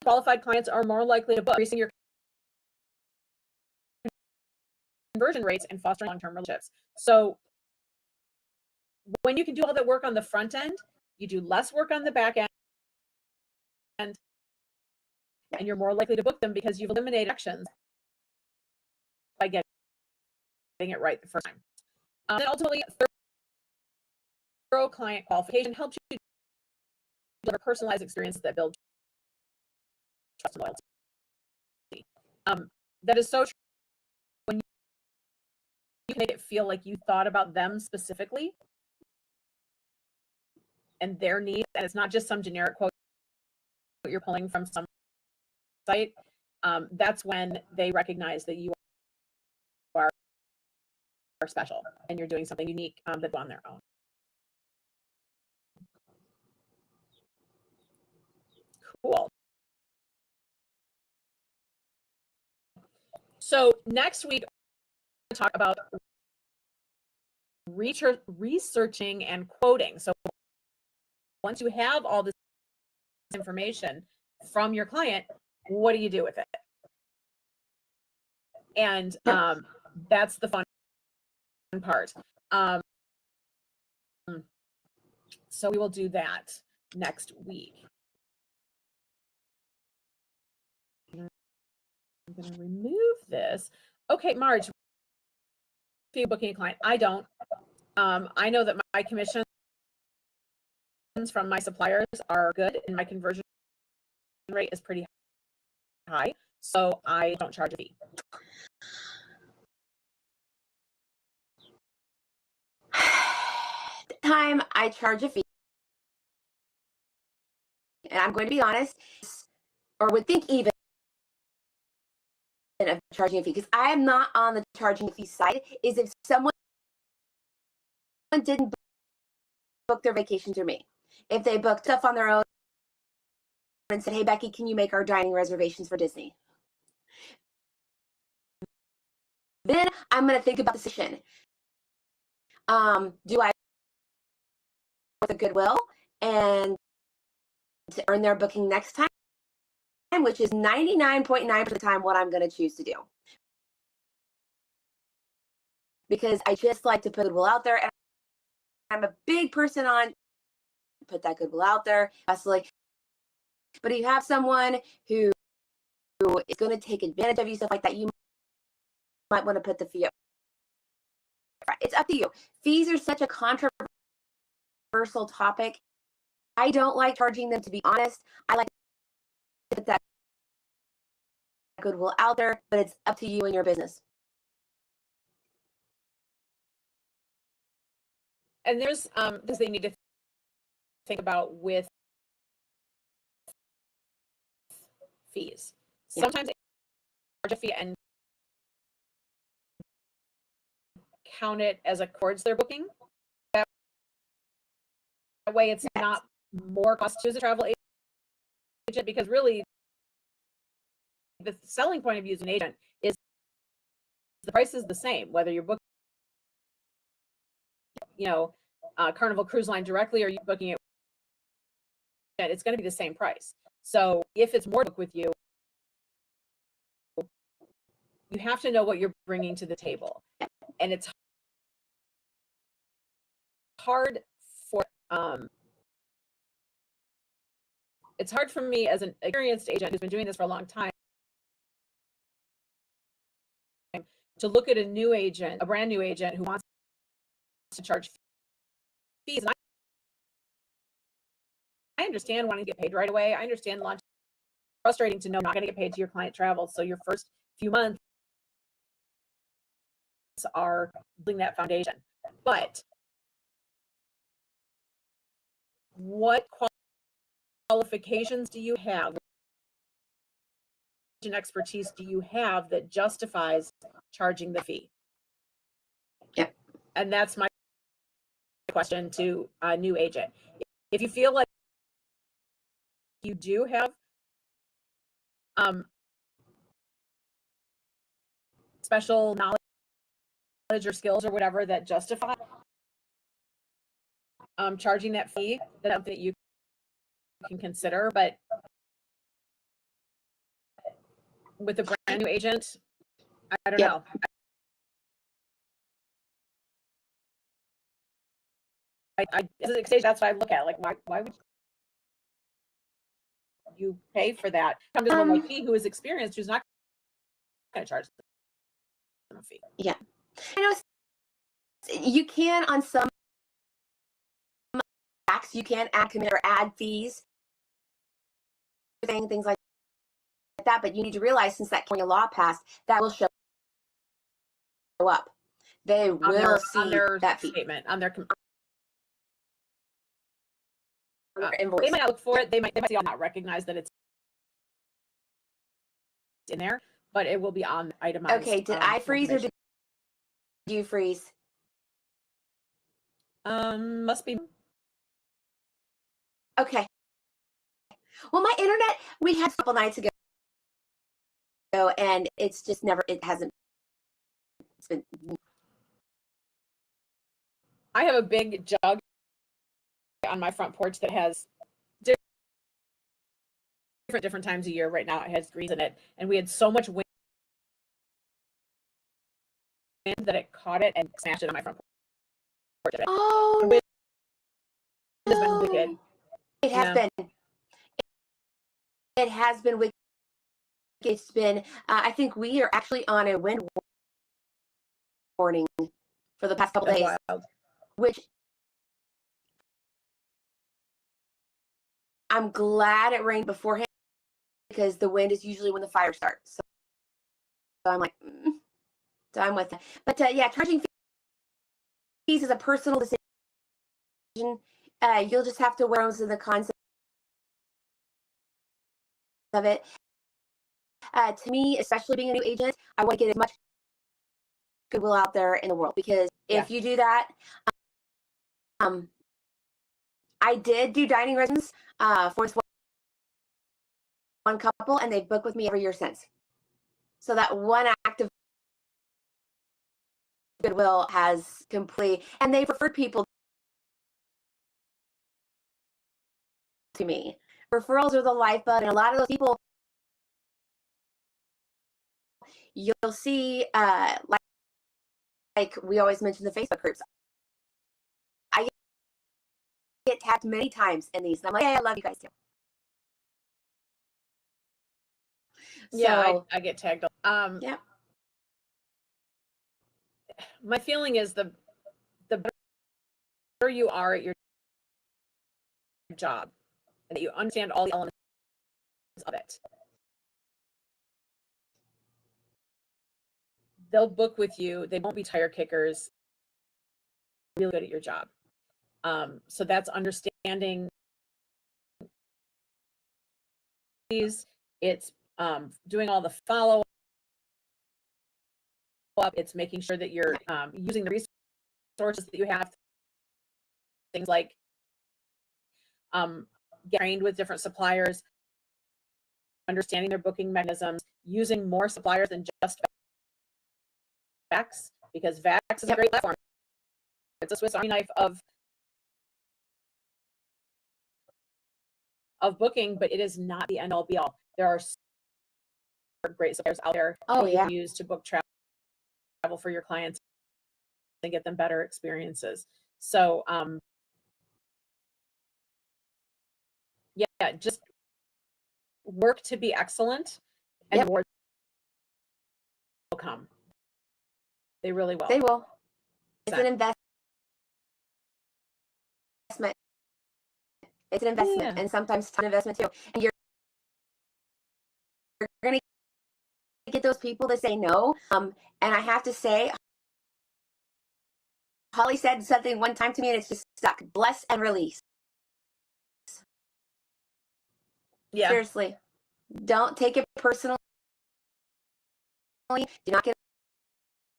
qualified clients are more likely to book, increasing your conversion rates and fostering long-term relationships. So when you can do all that work on the front end, you do less work on the back end, and you're more likely to book them because you've eliminated actions by getting it right the first time. Then ultimately, thorough client qualification helps you deliver personalized experiences that build trust and loyalty. That is so true. When you can make it feel like you thought about them specifically and their needs, and it's not just some generic quote you're pulling from some site, that's when they recognize that you are special and you're doing something unique that's on their own. Cool. So next week, we're going to talk about researching and quoting. So once you have all this information from your client, what do you do with it? And that's the fun part. So we will do that next week. I'm going to remove this. Okay, Marge, if you're booking a client, I don't. I know that my commission from my suppliers are good, and my conversion rate is pretty high, so I don't charge a fee. Time I charge a fee, and I'm going to be honest, or would think even of charging a fee, because I am not on the charging a fee side, is if someone didn't book their vacation through me. If they booked stuff on their own and said, hey, Becky, can you make our dining reservations for Disney? Then I'm going to think about the decision. Do I with a goodwill and to earn their booking next time, which is 99.9% of the time what I'm going to choose to do. Because I just like to put goodwill out there, and I'm a big person on put that goodwill out there. But if you have someone who is going to take advantage of you, stuff like that, you might want to put the fee up. It's up to you. Fees are such a controversial topic. I don't like charging them, to be honest. I like to put that goodwill out there, but it's up to you and your business. And there's things they need to think about with fees. Yeah. Sometimes they charge a fee and count it as a towards their booking. That way it's not more cost to the travel agent, because really the selling point of using an agent is the price is the same, whether you're booking, Carnival Cruise Line directly or you're booking it, it's going to be the same price. So if it's more to book with you, you have to know what you're bringing to the table. And it's hard for me as an experienced agent who's been doing this for a long time to look at a brand new agent who wants to charge fees. And I understand wanting to get paid right away. I understand launch frustrating to know you're not going to get paid to your client travels. So your first few months are building that foundation. But what qualifications do you have? What expertise do you have that justifies charging the fee? Yep. And that's my question to a new agent. If you feel like you do have special knowledge or skills or whatever that justify charging that fee, that's something that you can consider. But with a brand new agent, I don't know. That's what I look at. Like, why would you pay for that? Come to someone like me who is experienced, who's not going to charge them a fee. Yeah, I know you can on some acts. You can add commit or add fees, things like that. But you need to realize, since that California law passed, that will show up. They will see that fee statement on their invoice. They might not look for it. They might not recognize that it's in there, but it will be on itemized. Okay, did I freeze or did you freeze? Must be. Okay. Well, my internet, we had a couple nights ago, and it's just never, it's been. I have a big jug on my front porch that has different times a year. Right now it has grease in it, and we had so much wind that it caught it and smashed it on my front porch. Oh, no. It has been wicked. It has been. It has been wicked. It's been, I think we are actually on a wind warning for the past couple days, wild. which I'm glad it rained beforehand because the wind is usually when the fire starts. So I'm like, so I'm with it. But yeah, charging fees is a personal decision. You'll just have to wear on to the concept of it. To me, especially being a new agent, I want to get as much goodwill out there in the world, because if you do that, I did do dining residence for this one couple, and they've booked with me every year since. So that one act of goodwill has complete, and they've referred people to me. Referrals are the lifeblood, and a lot of those people you'll see, like we always mention the Facebook groups. I get tagged many times in these, and I'm like, hey, I love you guys too. Yeah, So, I get tagged. yeah. My feeling is the better you are at your job, and that you understand all the elements of it, they'll book with you. They won't be tire kickers. Really good at your job. So that's understanding these. It's doing all the follow up. It's making sure that you're using the resources that you have. Things like get trained with different suppliers, understanding their booking mechanisms, using more suppliers than just VAX, because VAX is a great platform. It's a Swiss Army knife of booking, but it is not the end all be all. There are great suppliers out there that you can use to book travel for your clients and get them better experiences. So yeah, just work to be excellent, and rewards will come. They really will. They will. It's an investment. It's an investment, and sometimes it's an investment too. And you're going to get those people that say no. And I have to say, Holly said something one time to me, and it's just stuck. Bless and release. Yeah. Seriously. Don't take it personally. Do not get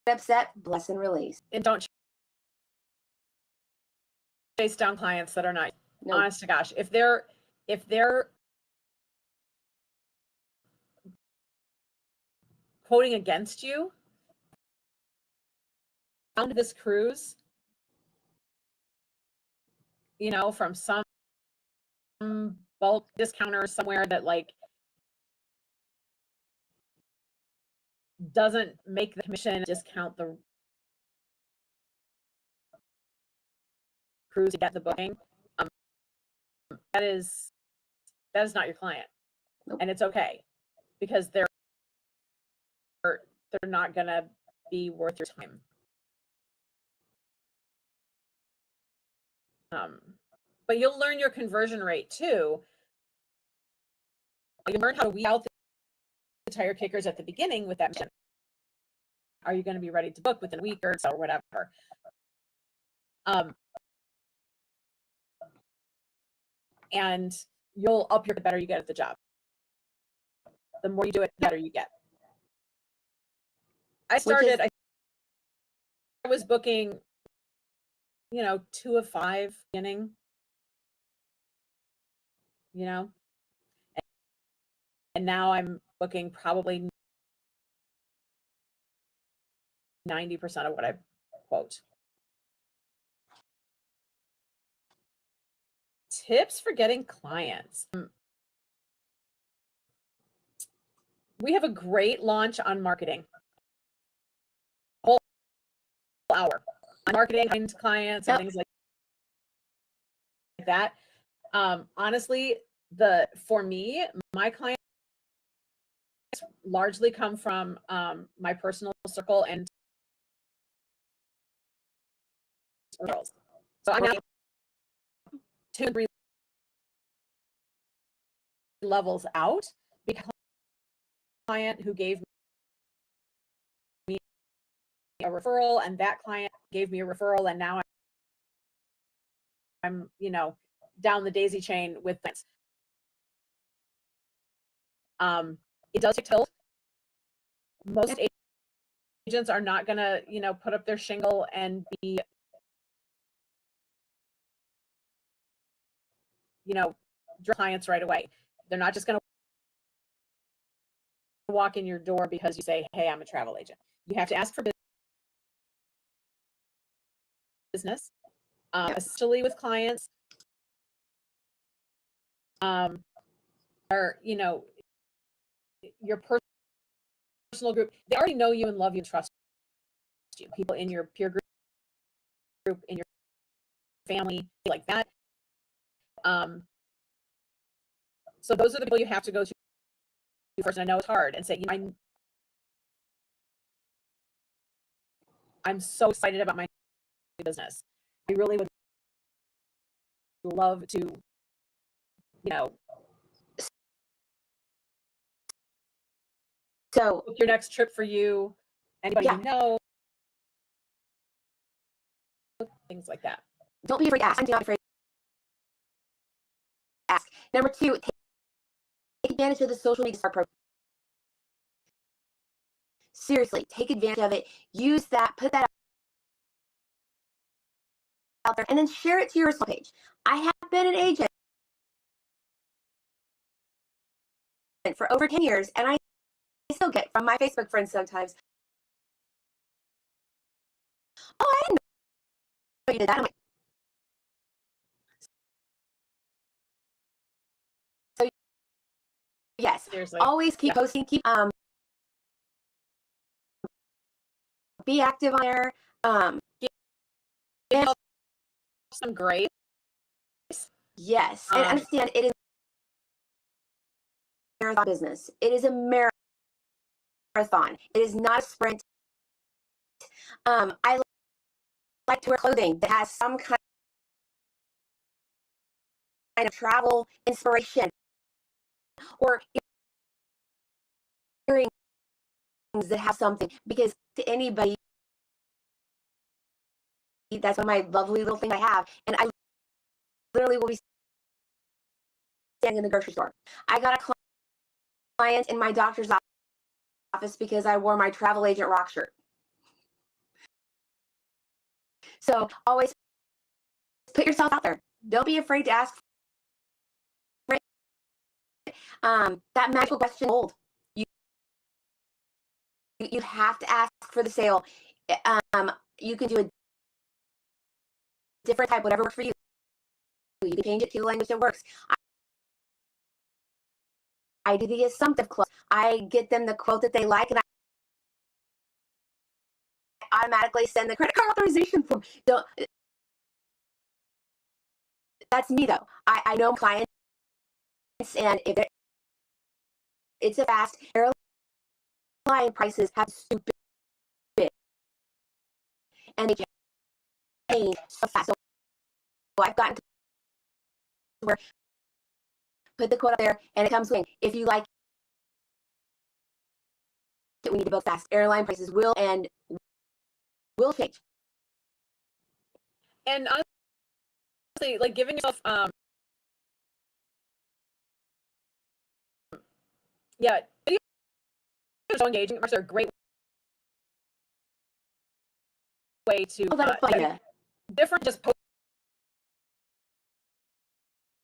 upset. Bless and release. And don't chase down clients that are not. Nope. Honest to gosh, if they're quoting against you, found this cruise, from some bulk discounter somewhere that like doesn't make the commission discount the cruise to get the booking, that is not your client. Nope. And it's okay, because they're not gonna be worth your time. But you'll learn your conversion rate too. You learn how to weed out the tire kickers at the beginning with that mission. Are you going to be ready to book within a week or so, or whatever? And you'll up your the better you get at the job. The more you do it, the better you get. I was booking, 2 of 5 beginning, and now I'm booking probably 90% of what I quote. Tips for getting clients. We have a great launch on marketing. A whole hour on marketing and clients and things like that. Honestly, for me, my clients largely come from my personal circle and girls. So I'm not 2 and 3 levels out because client who gave me a referral, and that client gave me a referral, and now I'm down the daisy chain with things. It does take tilt. Most agents are not gonna put up their shingle and be clients right away. They're not just gonna walk in your door because you say, hey, I'm a travel agent. You have to ask for business, especially with clients or your personal group. They already know you and love you and trust you. People in your peer group, in your family, like that. So those are the people you have to go to first. And I know it's hard, and say, I'm so excited about my business. I really would love to, So book your next trip for you. Anybody you know, things like that. Don't be afraid to ask. I'm not afraid to ask. Number 2, take advantage of the social media start program. Seriously, take advantage of it. Use that. Put that out there, and then share it to your personal page. I have been an agent for over 10 years, and I still get from my Facebook friends sometimes, oh, I didn't know you did that. I'm like, so yes, Seriously. always keep posting, keep be active on there. Give some grace. Yes, and understand it is a marathon business. It is a marathon. It is not a sprint. I like to wear clothing that has some kind of travel inspiration, or earrings that have something, because to anybody, that's one of my lovely little things I have, and I literally will be standing in the grocery store. I got a client in my doctor's office because I wore my travel agent rock shirt. So always put yourself out there. Don't be afraid to ask for it. That magical question hold. You have to ask for the sale. You can do a different type, whatever works for you. You can change it to the language that works. I do the assumptive close. I get them the quote that they like, and I automatically send the credit card authorization form. That's me though. I know clients, and if it's a fast airline prices have stupid, and they change so fast. So I've gotten to where put the quote up there, and it comes with, if you like it, we need to book fast. Airline prices will change. And honestly, like giving yourself videos are so engaging. They're a great way to different, just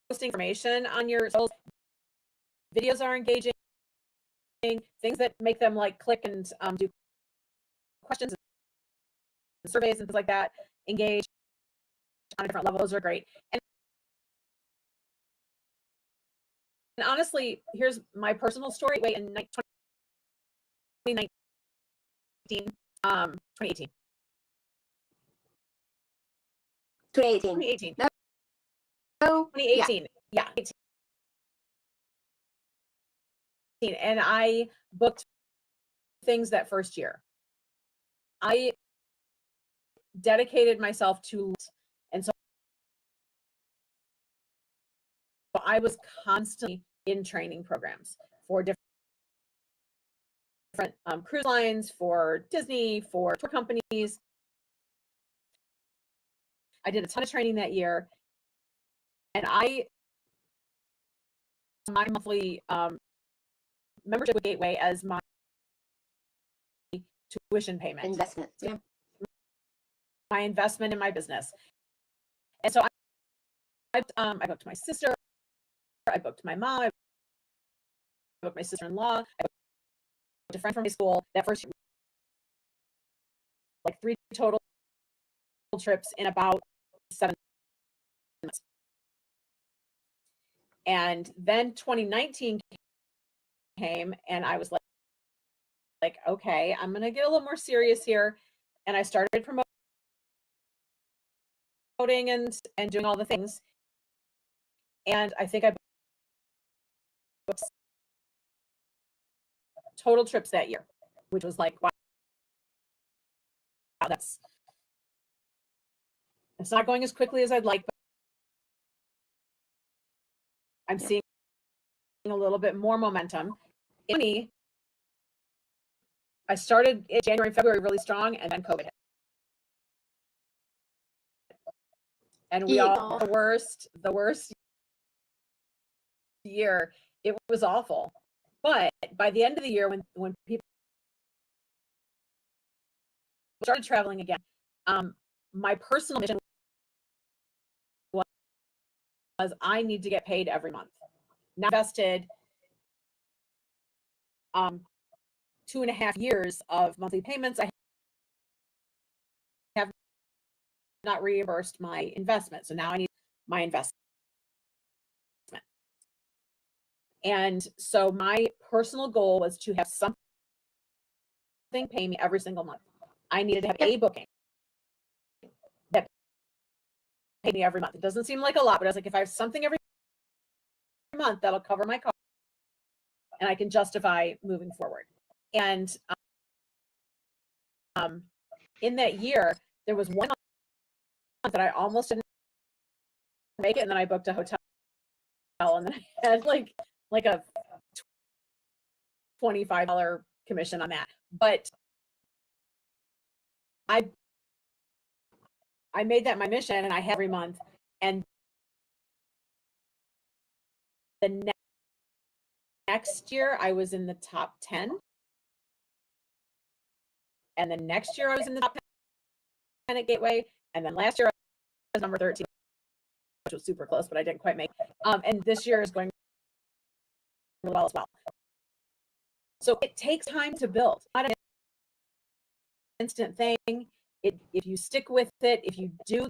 posting information on your socials. Videos are engaging. Things that make them like click and do questions and surveys and things like that. Engage on a different level. Those are great. And honestly, here's my personal story. Wait, in 2019, 2018. 2018. No. 2018. Yeah. 18. And I booked things that first year. I dedicated myself to, and so I was constantly in training programs for different cruise lines, for Disney, for tour companies. I did a ton of training that year, and my monthly membership with Gateway as my tuition payment, investment. Yeah. my investment in my business. And so I booked my sister, I booked my mom, I booked my sister-in-law, I booked a friend from high school. That first year, like 3 total trips in about 7 months. And then 2019 came, and I was like, okay, I'm gonna get a little more serious here. And I started promoting and doing all the things. And I think I booked total trips that year, which was like, wow, it's not going as quickly as I'd like, but I'm seeing a little bit more momentum. I started in January and February really strong, and then COVID hit. And we all, the worst year. It was awful. But by the end of the year, when people started traveling again, my personal mission was I need to get paid every month. Now invested 2.5 years of monthly payments. I have not reimbursed my investment. So now I need my investment. And so my personal goal was to have something pay me every single month. I needed to have a booking that paid me every month. It doesn't seem like a lot, but I was like, if I have something every month, that'll cover my cost and I can justify moving forward. And in that year, there was one month that I almost didn't make it, and then I booked a hotel, and then I had like a $25 commission on that. But I made that my mission, and I had every month. And the next year, I was in the top 10. And the next year, I was in the top 10 at Gateway. And then last year, I was number 13, which was super close, but I didn't quite make it. And this year is going really well as well. So it takes time to build. Not an instant thing. If you stick with it, if you do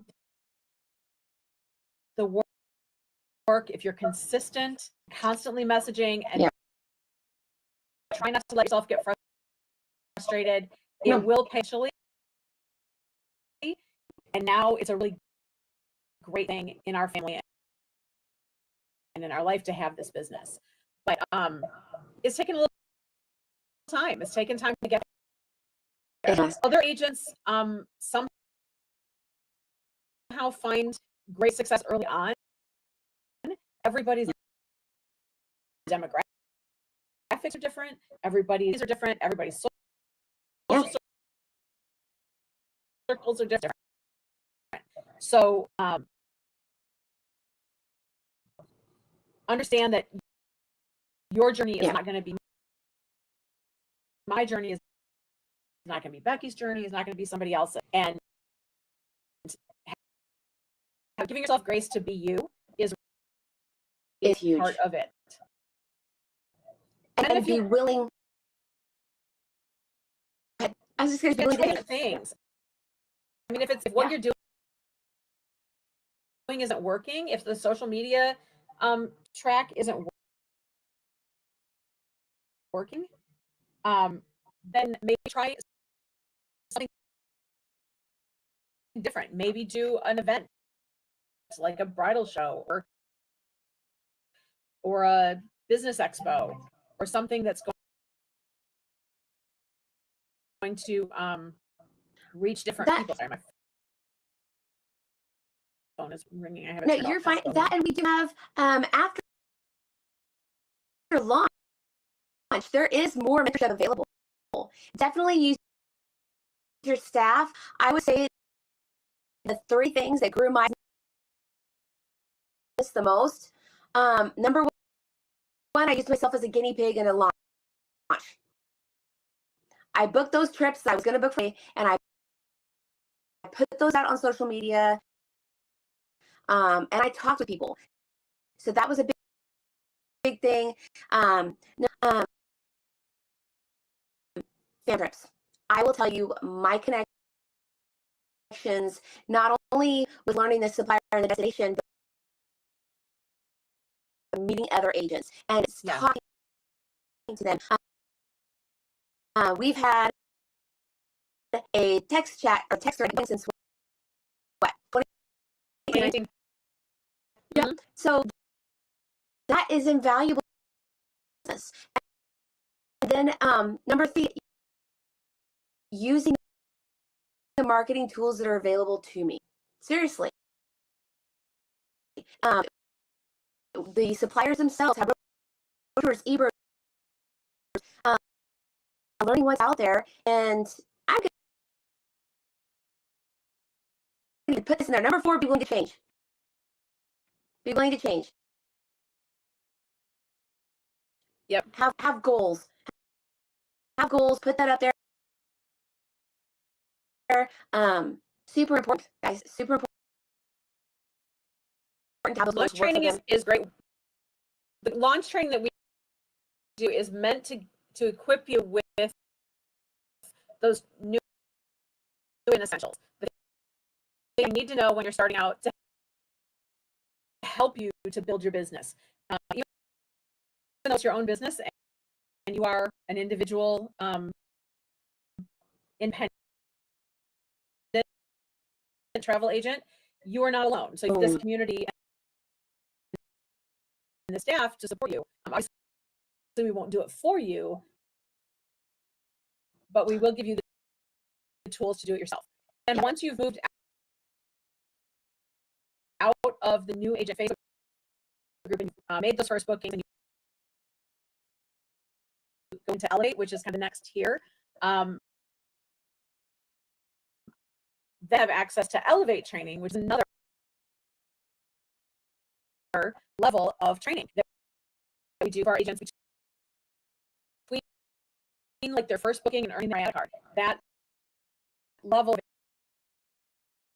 the work, if you're consistent, constantly messaging, and try not to let yourself get frustrated, it will patiently. And now it's a really great thing in our family and in our life to have this business. But it's taken a little time. It's taken time to get there. Other agents somehow find great success early on. Everybody's demographics are different. Everybody's are different. Everybody's social circles are different. So understand that your journey is not going to be my journey, is not going to be Becky's journey, is not going to be somebody else's. And giving yourself grace to be you is huge. Part of it. And be willing. I was just going to do different things. I mean, if what you're doing isn't working, if the social media track isn't working, then maybe try something different. Maybe do an event like a bridal show or a business expo or something that's going to reach different people. Sorry, my phone is ringing. I have no, you're fine. That, and we do have after after launch, there is more mentorship available. Definitely use your staff. I would say the 3 things that grew my business the most. Number one, I used myself as a guinea pig in a launch. I booked those trips that I was going to book for me, and I put those out on social media, and I talked with people. So that was a big thing. Fan trips. I will tell you, my connections, not only with learning the supplier and the destination, but meeting other agents and talking to them. We've had a text chat or text since what, 2019? Yeah. Mm-hmm. So that is invaluable. And then number 3, using the marketing tools that are available to me. Seriously. The suppliers themselves have brochures, e-brochures, learning what's out there, and I'm going to put this in there. Number 4, be willing to change. Be willing to change. Yep. Have goals. Have goals. Put that up there. Super important, guys. Super important. Launch training is great. The launch training that we do is meant to equip you with those new and essentials. The things you need to know when you're starting out to help you to build your business. Even though it's your own business and you are an individual independent travel agent, you are not alone. So this community and the staff to support you. Obviously, we won't do it for you, but we will give you the tools to do it yourself. And once you've moved out of the new agent Facebook group and made those first bookings, and you go into Elevate, which is kind of next here, they have access to Elevate training, which is another level of training that we do for our agents between like their first booking and earning their IATA card. That level of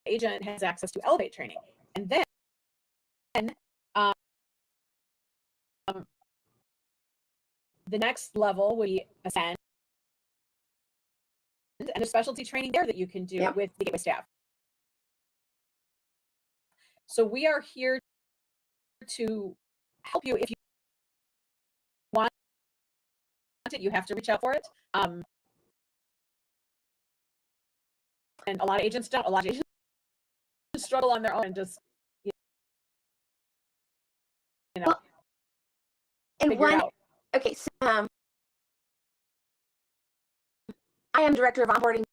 agent has access to Elevate training. And then the next level we ascend, and there's specialty training there that you can do with the Gateway staff. So we are here to help you. If you want it, you have to reach out for it. And a lot of agents don't. A lot of agents struggle on their own and just, you know, well, and figure it out. Okay, so I am director of onboarding,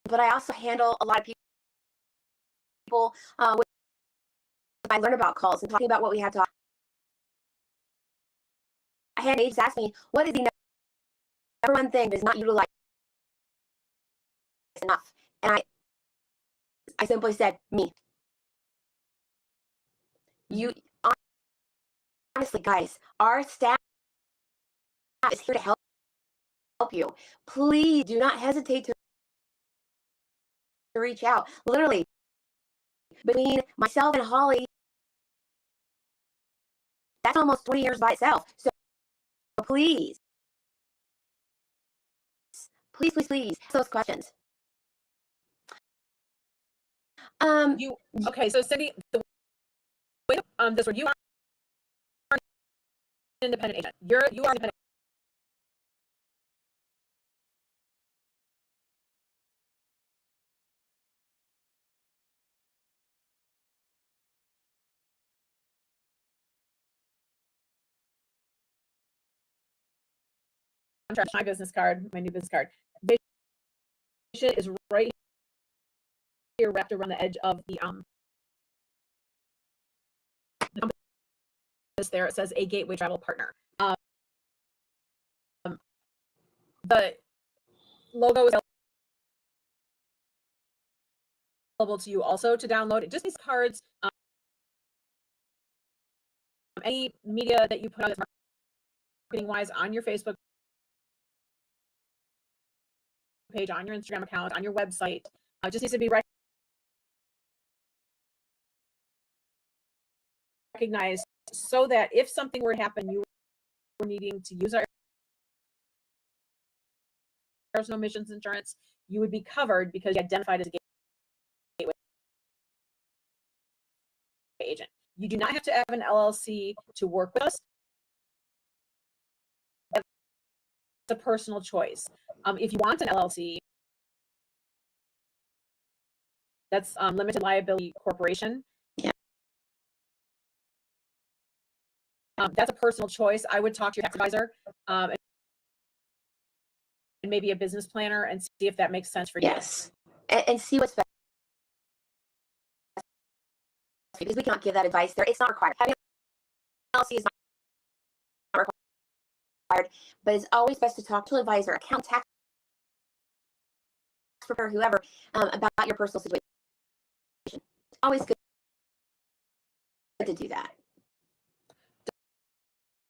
but I also handle a lot of people with my learn about calls and talking about what we have to talk. I had agents ask me, what is the number one thing that is not utilized enough? And I simply said, me. You, honestly, guys, our staff is here to help you. Please do not hesitate to reach out. Literally, between myself and Holly, that's almost 20 years by itself. So please, ask those questions. Okay, so Cindy, the way this word, you are an independent agent. You are independent. My business card, my new business card. Vision is right here, wrapped around the edge of the compass there. It says a Gateway travel partner. the logo is available to you also to download. It just needs cards. Any media that you put out marketing wise on your Facebook page, on your Instagram account, on your website, just needs to be recognized so that if something were to happen, you were needing to use our personal emissions insurance, you would be covered because you identified as a gateway agent. You do not have to have an LLC to work with us. That's a personal choice. If you want an LLC, that's limited liability corporation. Yeah. That's a personal choice. I would talk to your tax advisor and maybe a business planner and see if that makes sense for you. Yes, and see what's best, because we cannot give that advice there. It's not required. Having an LLC is not required, but it's always best to talk to an advisor, account, tax preparer, whoever, about your personal situation. It's always good to do that.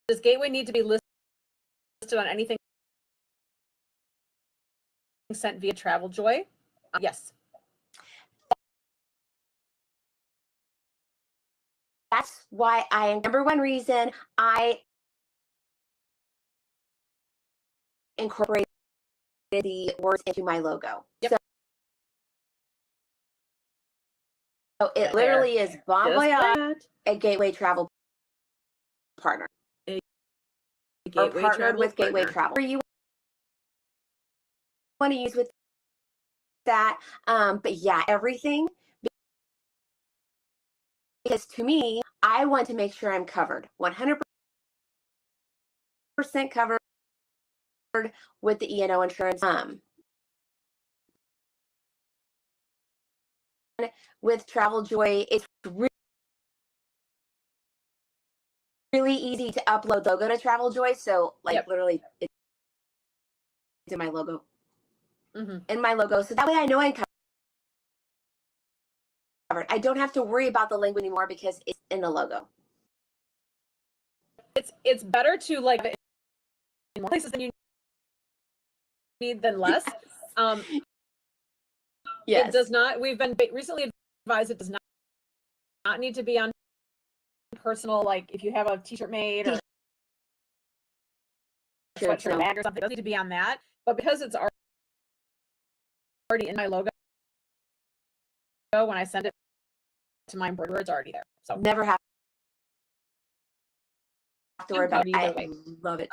Does Gateway need to be listed on anything sent via Travel Joy? Yes. That's why number one reason I incorporated the words into my logo. Yep. So it literally is Bon Voyage, a Gateway Travel partner. Gateway or partnered Travel with Gateway partner. Travel. You want to use with that, but yeah, everything. Because to me, I want to make sure I'm covered, 100% covered with the E&O insurance. With Travel Joy, it's really easy to upload logo to Travel Joy. So like literally it's in my logo. In my logo. So that way I know I'm covered. I don't have to worry about the language anymore because it's in the logo. It's better to like in more places than you need than less. Yes. It does not. We've been recently advised it does not need to be on personal, like if you have a t-shirt made or sweatshirt or bag or something, it doesn't need to be on that. But because it's already in my logo, when I send it to my embroiderer, it's already there. So never have to worry about it. I love it.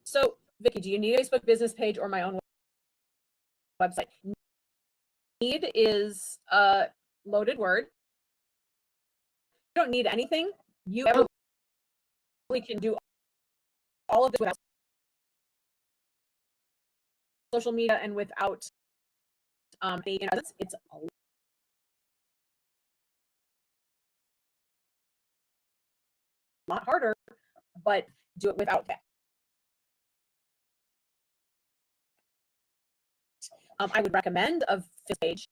So Vicki, do you need a Facebook business page or my own website? Need is a loaded word. You don't need anything. You absolutely can do all of this without social media and without it's a lot harder, but do it without that. I would recommend a Facebook page.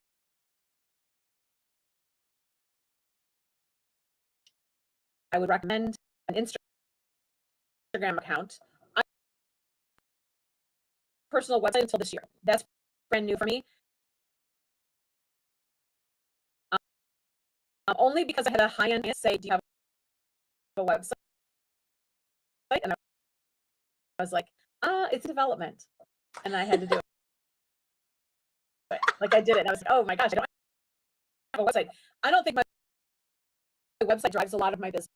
I would recommend an Instagram account. Personal website until this year. That's brand new for me. Only because I had a high-end say, do you have a website? And I was like, it's development. And I had to do it. Like I did it. And I was like, oh my gosh, I don't have a website. I don't think my website drives a lot of my business.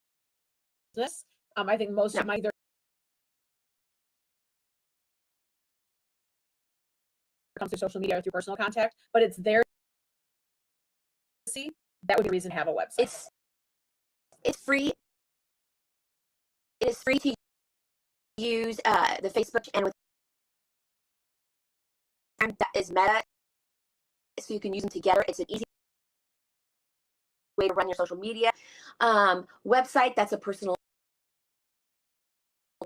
I think most of my either comes through social media or through personal contact, but it's there to see. That would be a reason to have a website. It's free. It is free to use the Facebook and with that is Meta, so you can use them together. It's an easy way to run your social media. Website, that's a personal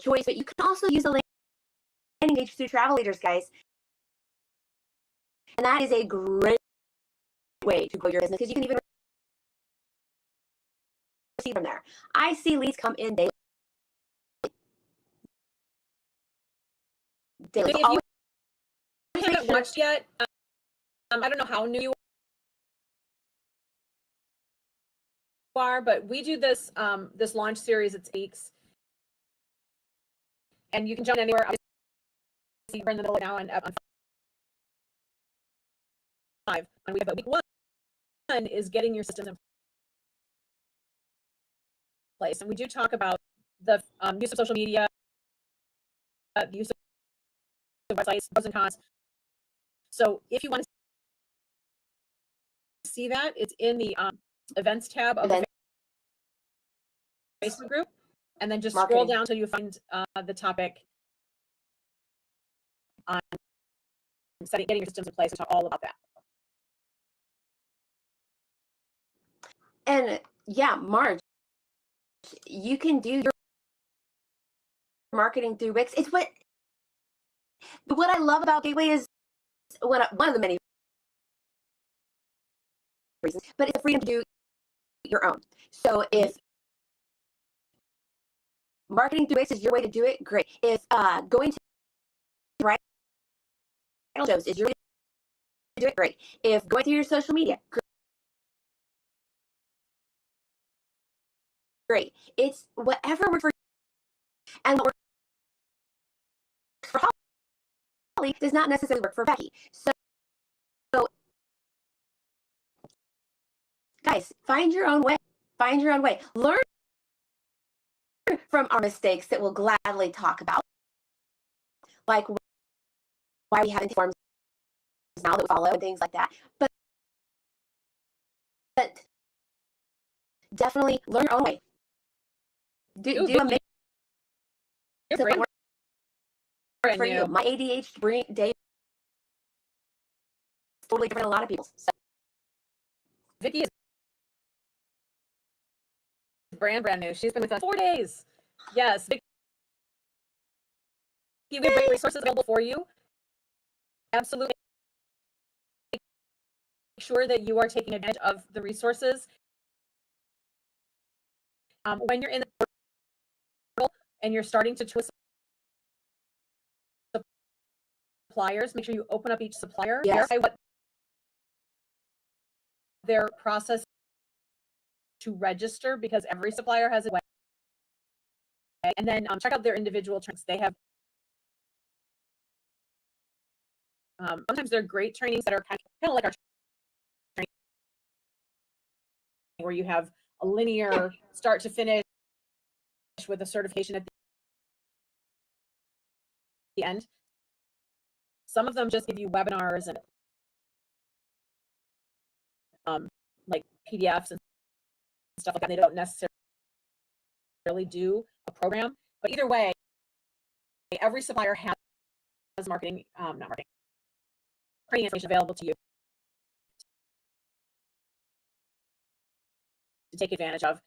choice, but you can also use the landing page through travel leaders, guys. And that is a great way to grow your business because you can even receive from there. I see leads come in daily. If you haven't watched yet, I don't know how new you are, but we do this this launch series. It's weeks, and you can jump anywhere. Obviously, we're in the middle now, and on 5 on week, but week 1 is getting your systems in place, and we do talk about the use of social media, the use of websites, pros and cons. So if you want to see that, it's in the events tab of the Facebook group, and then just scroll down till you find the topic on getting your systems in place. We talk all about that. And yeah, Marge, you can do your marketing through Wix. It's what I love about Gateway is one of the many reasons, but it's the freedom to do your own. So if marketing through Wix is your way to do it, great. If going to write shows is your way to do it, great. If going through your social media, great. It's whatever works for you. And what works for Holly does not necessarily work for Becky. So guys, find your own way. Find your own way. Learn from our mistakes that we'll gladly talk about, like why we haven't forms now that we follow and things like that. But definitely learn your own way. Do a mix of what works for you. My ADHD day is totally different than a lot of people's. So. Vicki is brand new. She's been with us 4 days. Yes, Vicki, we have great resources available for you. Absolutely. Make sure that you are taking advantage of the resources. When you're in the portal and you're starting to choose suppliers, make sure you open up each supplier, verify what their process to register, because every supplier has a way. And then check out their individual trainings. They have sometimes they're great trainings that are kind of like our training, where you have a linear start to finish with a certification at the end. Some of them just give you webinars and like PDFs and stuff like that. They don't necessarily do a program, but either way, every supplier has marketing, not marketing, training information available to you to take advantage of.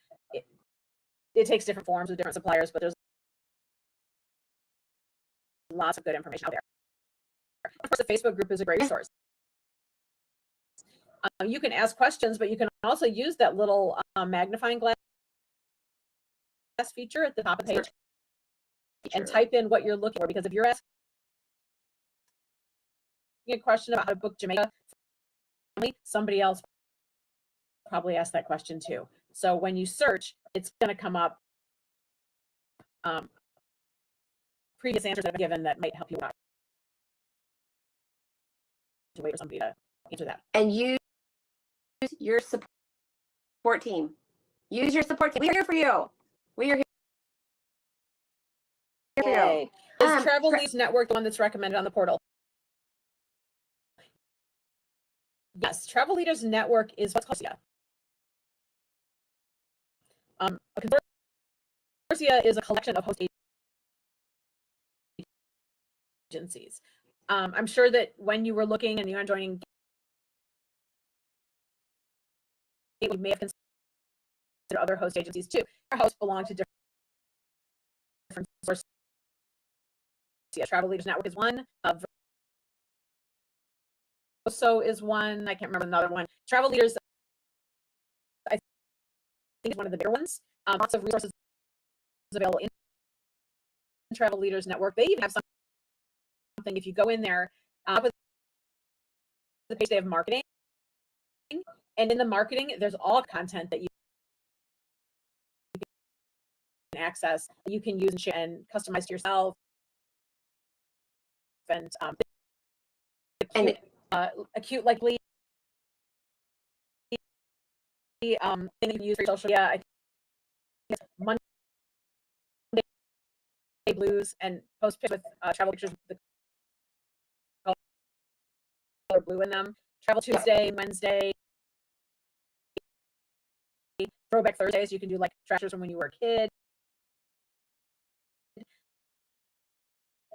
It takes different forms with different suppliers, but there's lots of good information out there. Of course, the Facebook group is a great resource. You can ask questions, but you can also use that little magnifying glass feature at the top of the page and type in what you're looking for. Because if you're asking a question about how to book Jamaica, somebody else probably asked that question too. So when you search, it's going to come up previous answers that I've given that might help you out to wait for somebody to answer that. And use your support team. Use your support team. We are here for you. We are here for you. Is Travel Leads Network the one that's recommended on the portal? Yes, Travel Leaders Network is what's called a consortia is a collection of host agencies. I'm sure that when you were looking and you were joining, you may have considered other host agencies too. Our hosts belong to different sources yeah, Travel Leaders Network is one. So is one. I can't remember another one. Travel Leaders, I think, is one of the bigger ones. Lots of resources available in Travel Leaders Network. They even have something, if you go in there, with the page, they have marketing. And in the marketing, there's all content that you can access, that you can use and share and customize to yourself. And acute like lead thing you can use for social media. I think it's Monday Blues, and post pictures with travel pictures with the color blue in them. Travel Tuesday, Wednesday, Throwback Thursdays. You can do like treasures from when you were a kid,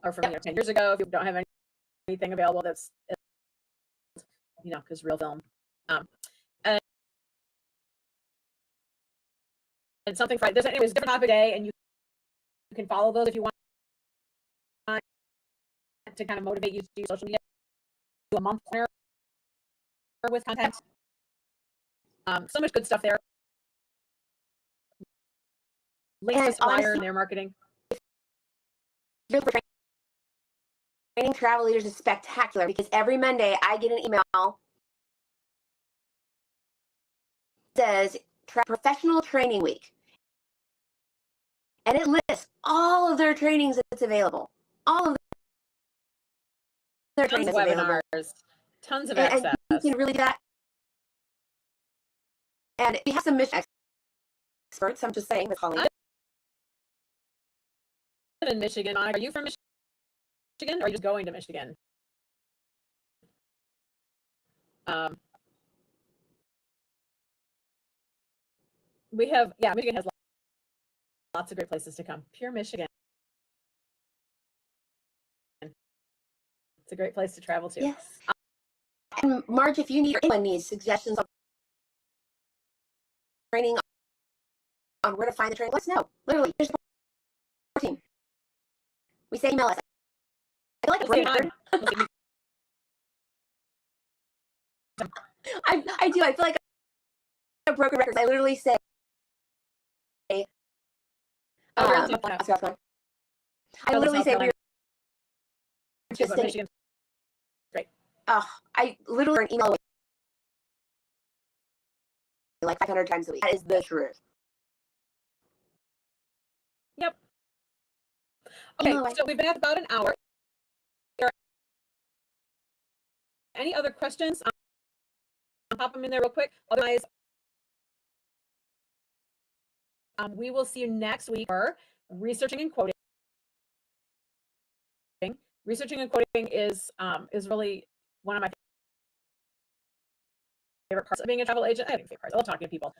or from 10 years ago if you don't have anything available that's, because real film. And something Friday. There's anyways different topic day, and you can follow those if you want to kind of motivate you to do social media. Do a month planner with content. So much good stuff there. Links to Supplier and their marketing. Training Travel Leaders is spectacular because every Monday I get an email that says Professional Training Week. And it lists all of their trainings that's available. All of their trainings webinars, available. Tons of access. And you can really do that. And we have some mission experts, I'm just saying, with Colleen. In Michigan. Are you from Michigan, or are you just going to Michigan? We have, Michigan has lots of great places to come. Pure Michigan. It's a great place to travel to. Yes. And Marge, if you need, or anyone needs suggestions on training, on where to find the training, let us know. Literally, there's a team. We say email us. I feel like a broken record. I do. I feel like a broken record. I literally say, I literally say we're just saying, great. I literally an email like 500 times a week. That is the truth. Yep. Okay, so we've been at about an hour. Any other questions? I'll pop them in there real quick. Otherwise, we will see you next week for researching and quoting. Researching and quoting is really one of my favorite parts of being a travel agent. I have favorite parts. I love talking to people,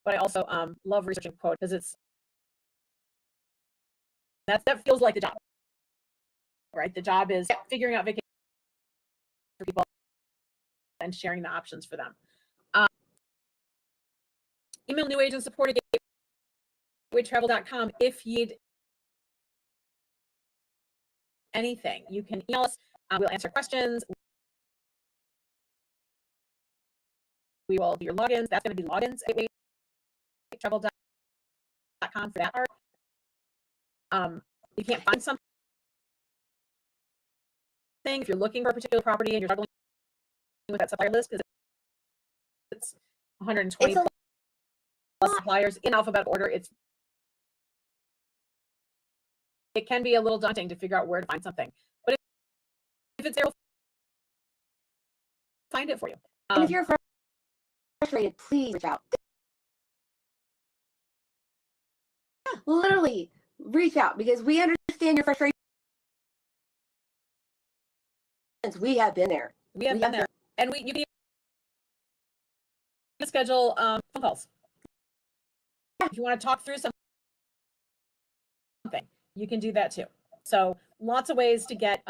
but I also love researching quote because that feels like the job, right? The job is figuring out vacation for people and sharing the options for them. Email new agent support at gatewaytravel.com if you need anything. You can email us. We'll answer questions. We will do your logins. That's going to be logins at gatewaytravel.com for that part. You can't find something, if you're looking for a particular property and you're struggling with that supplier list, because it's 120 plus suppliers in alphabetical order, it can be a little daunting to figure out where to find something. But if it's there, we'll find it for you. And if you're frustrated, please reach out. Literally, reach out because we understand your frustration. We have been there. We have been there. And you can schedule phone calls. If you want to talk through something, you can do that too. So lots of ways to get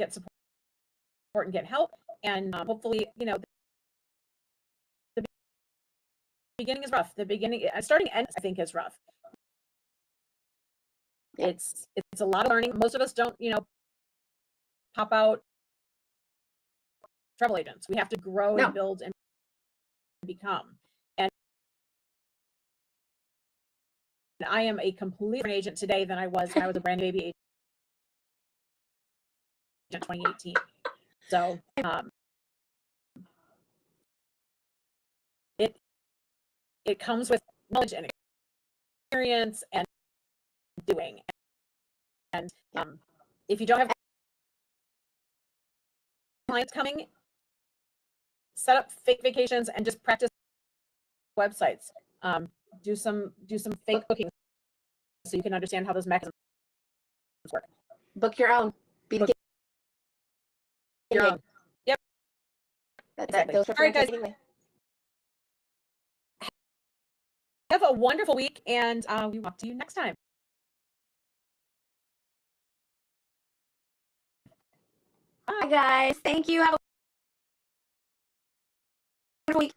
support and get help. And hopefully, the beginning is rough. The beginning, starting end, I think, is rough. It's a lot of learning. Most of us don't, pop out travel agents. We have to grow No. and build and become. And I am a completely different agent today than I was when I was a brand new baby agent in 2018. So it comes with knowledge and experience and doing. And if you don't have clients coming, set up fake vacations and just practice websites. Do some fake bookings so you can understand how those mechanisms work. Book your own. Be the Book your gig. own. Yep. Exactly. Those All right, guys. anyway. Have a wonderful week, and we will talk to you next time. Bye, guys. Thank you. Have a wonderful week.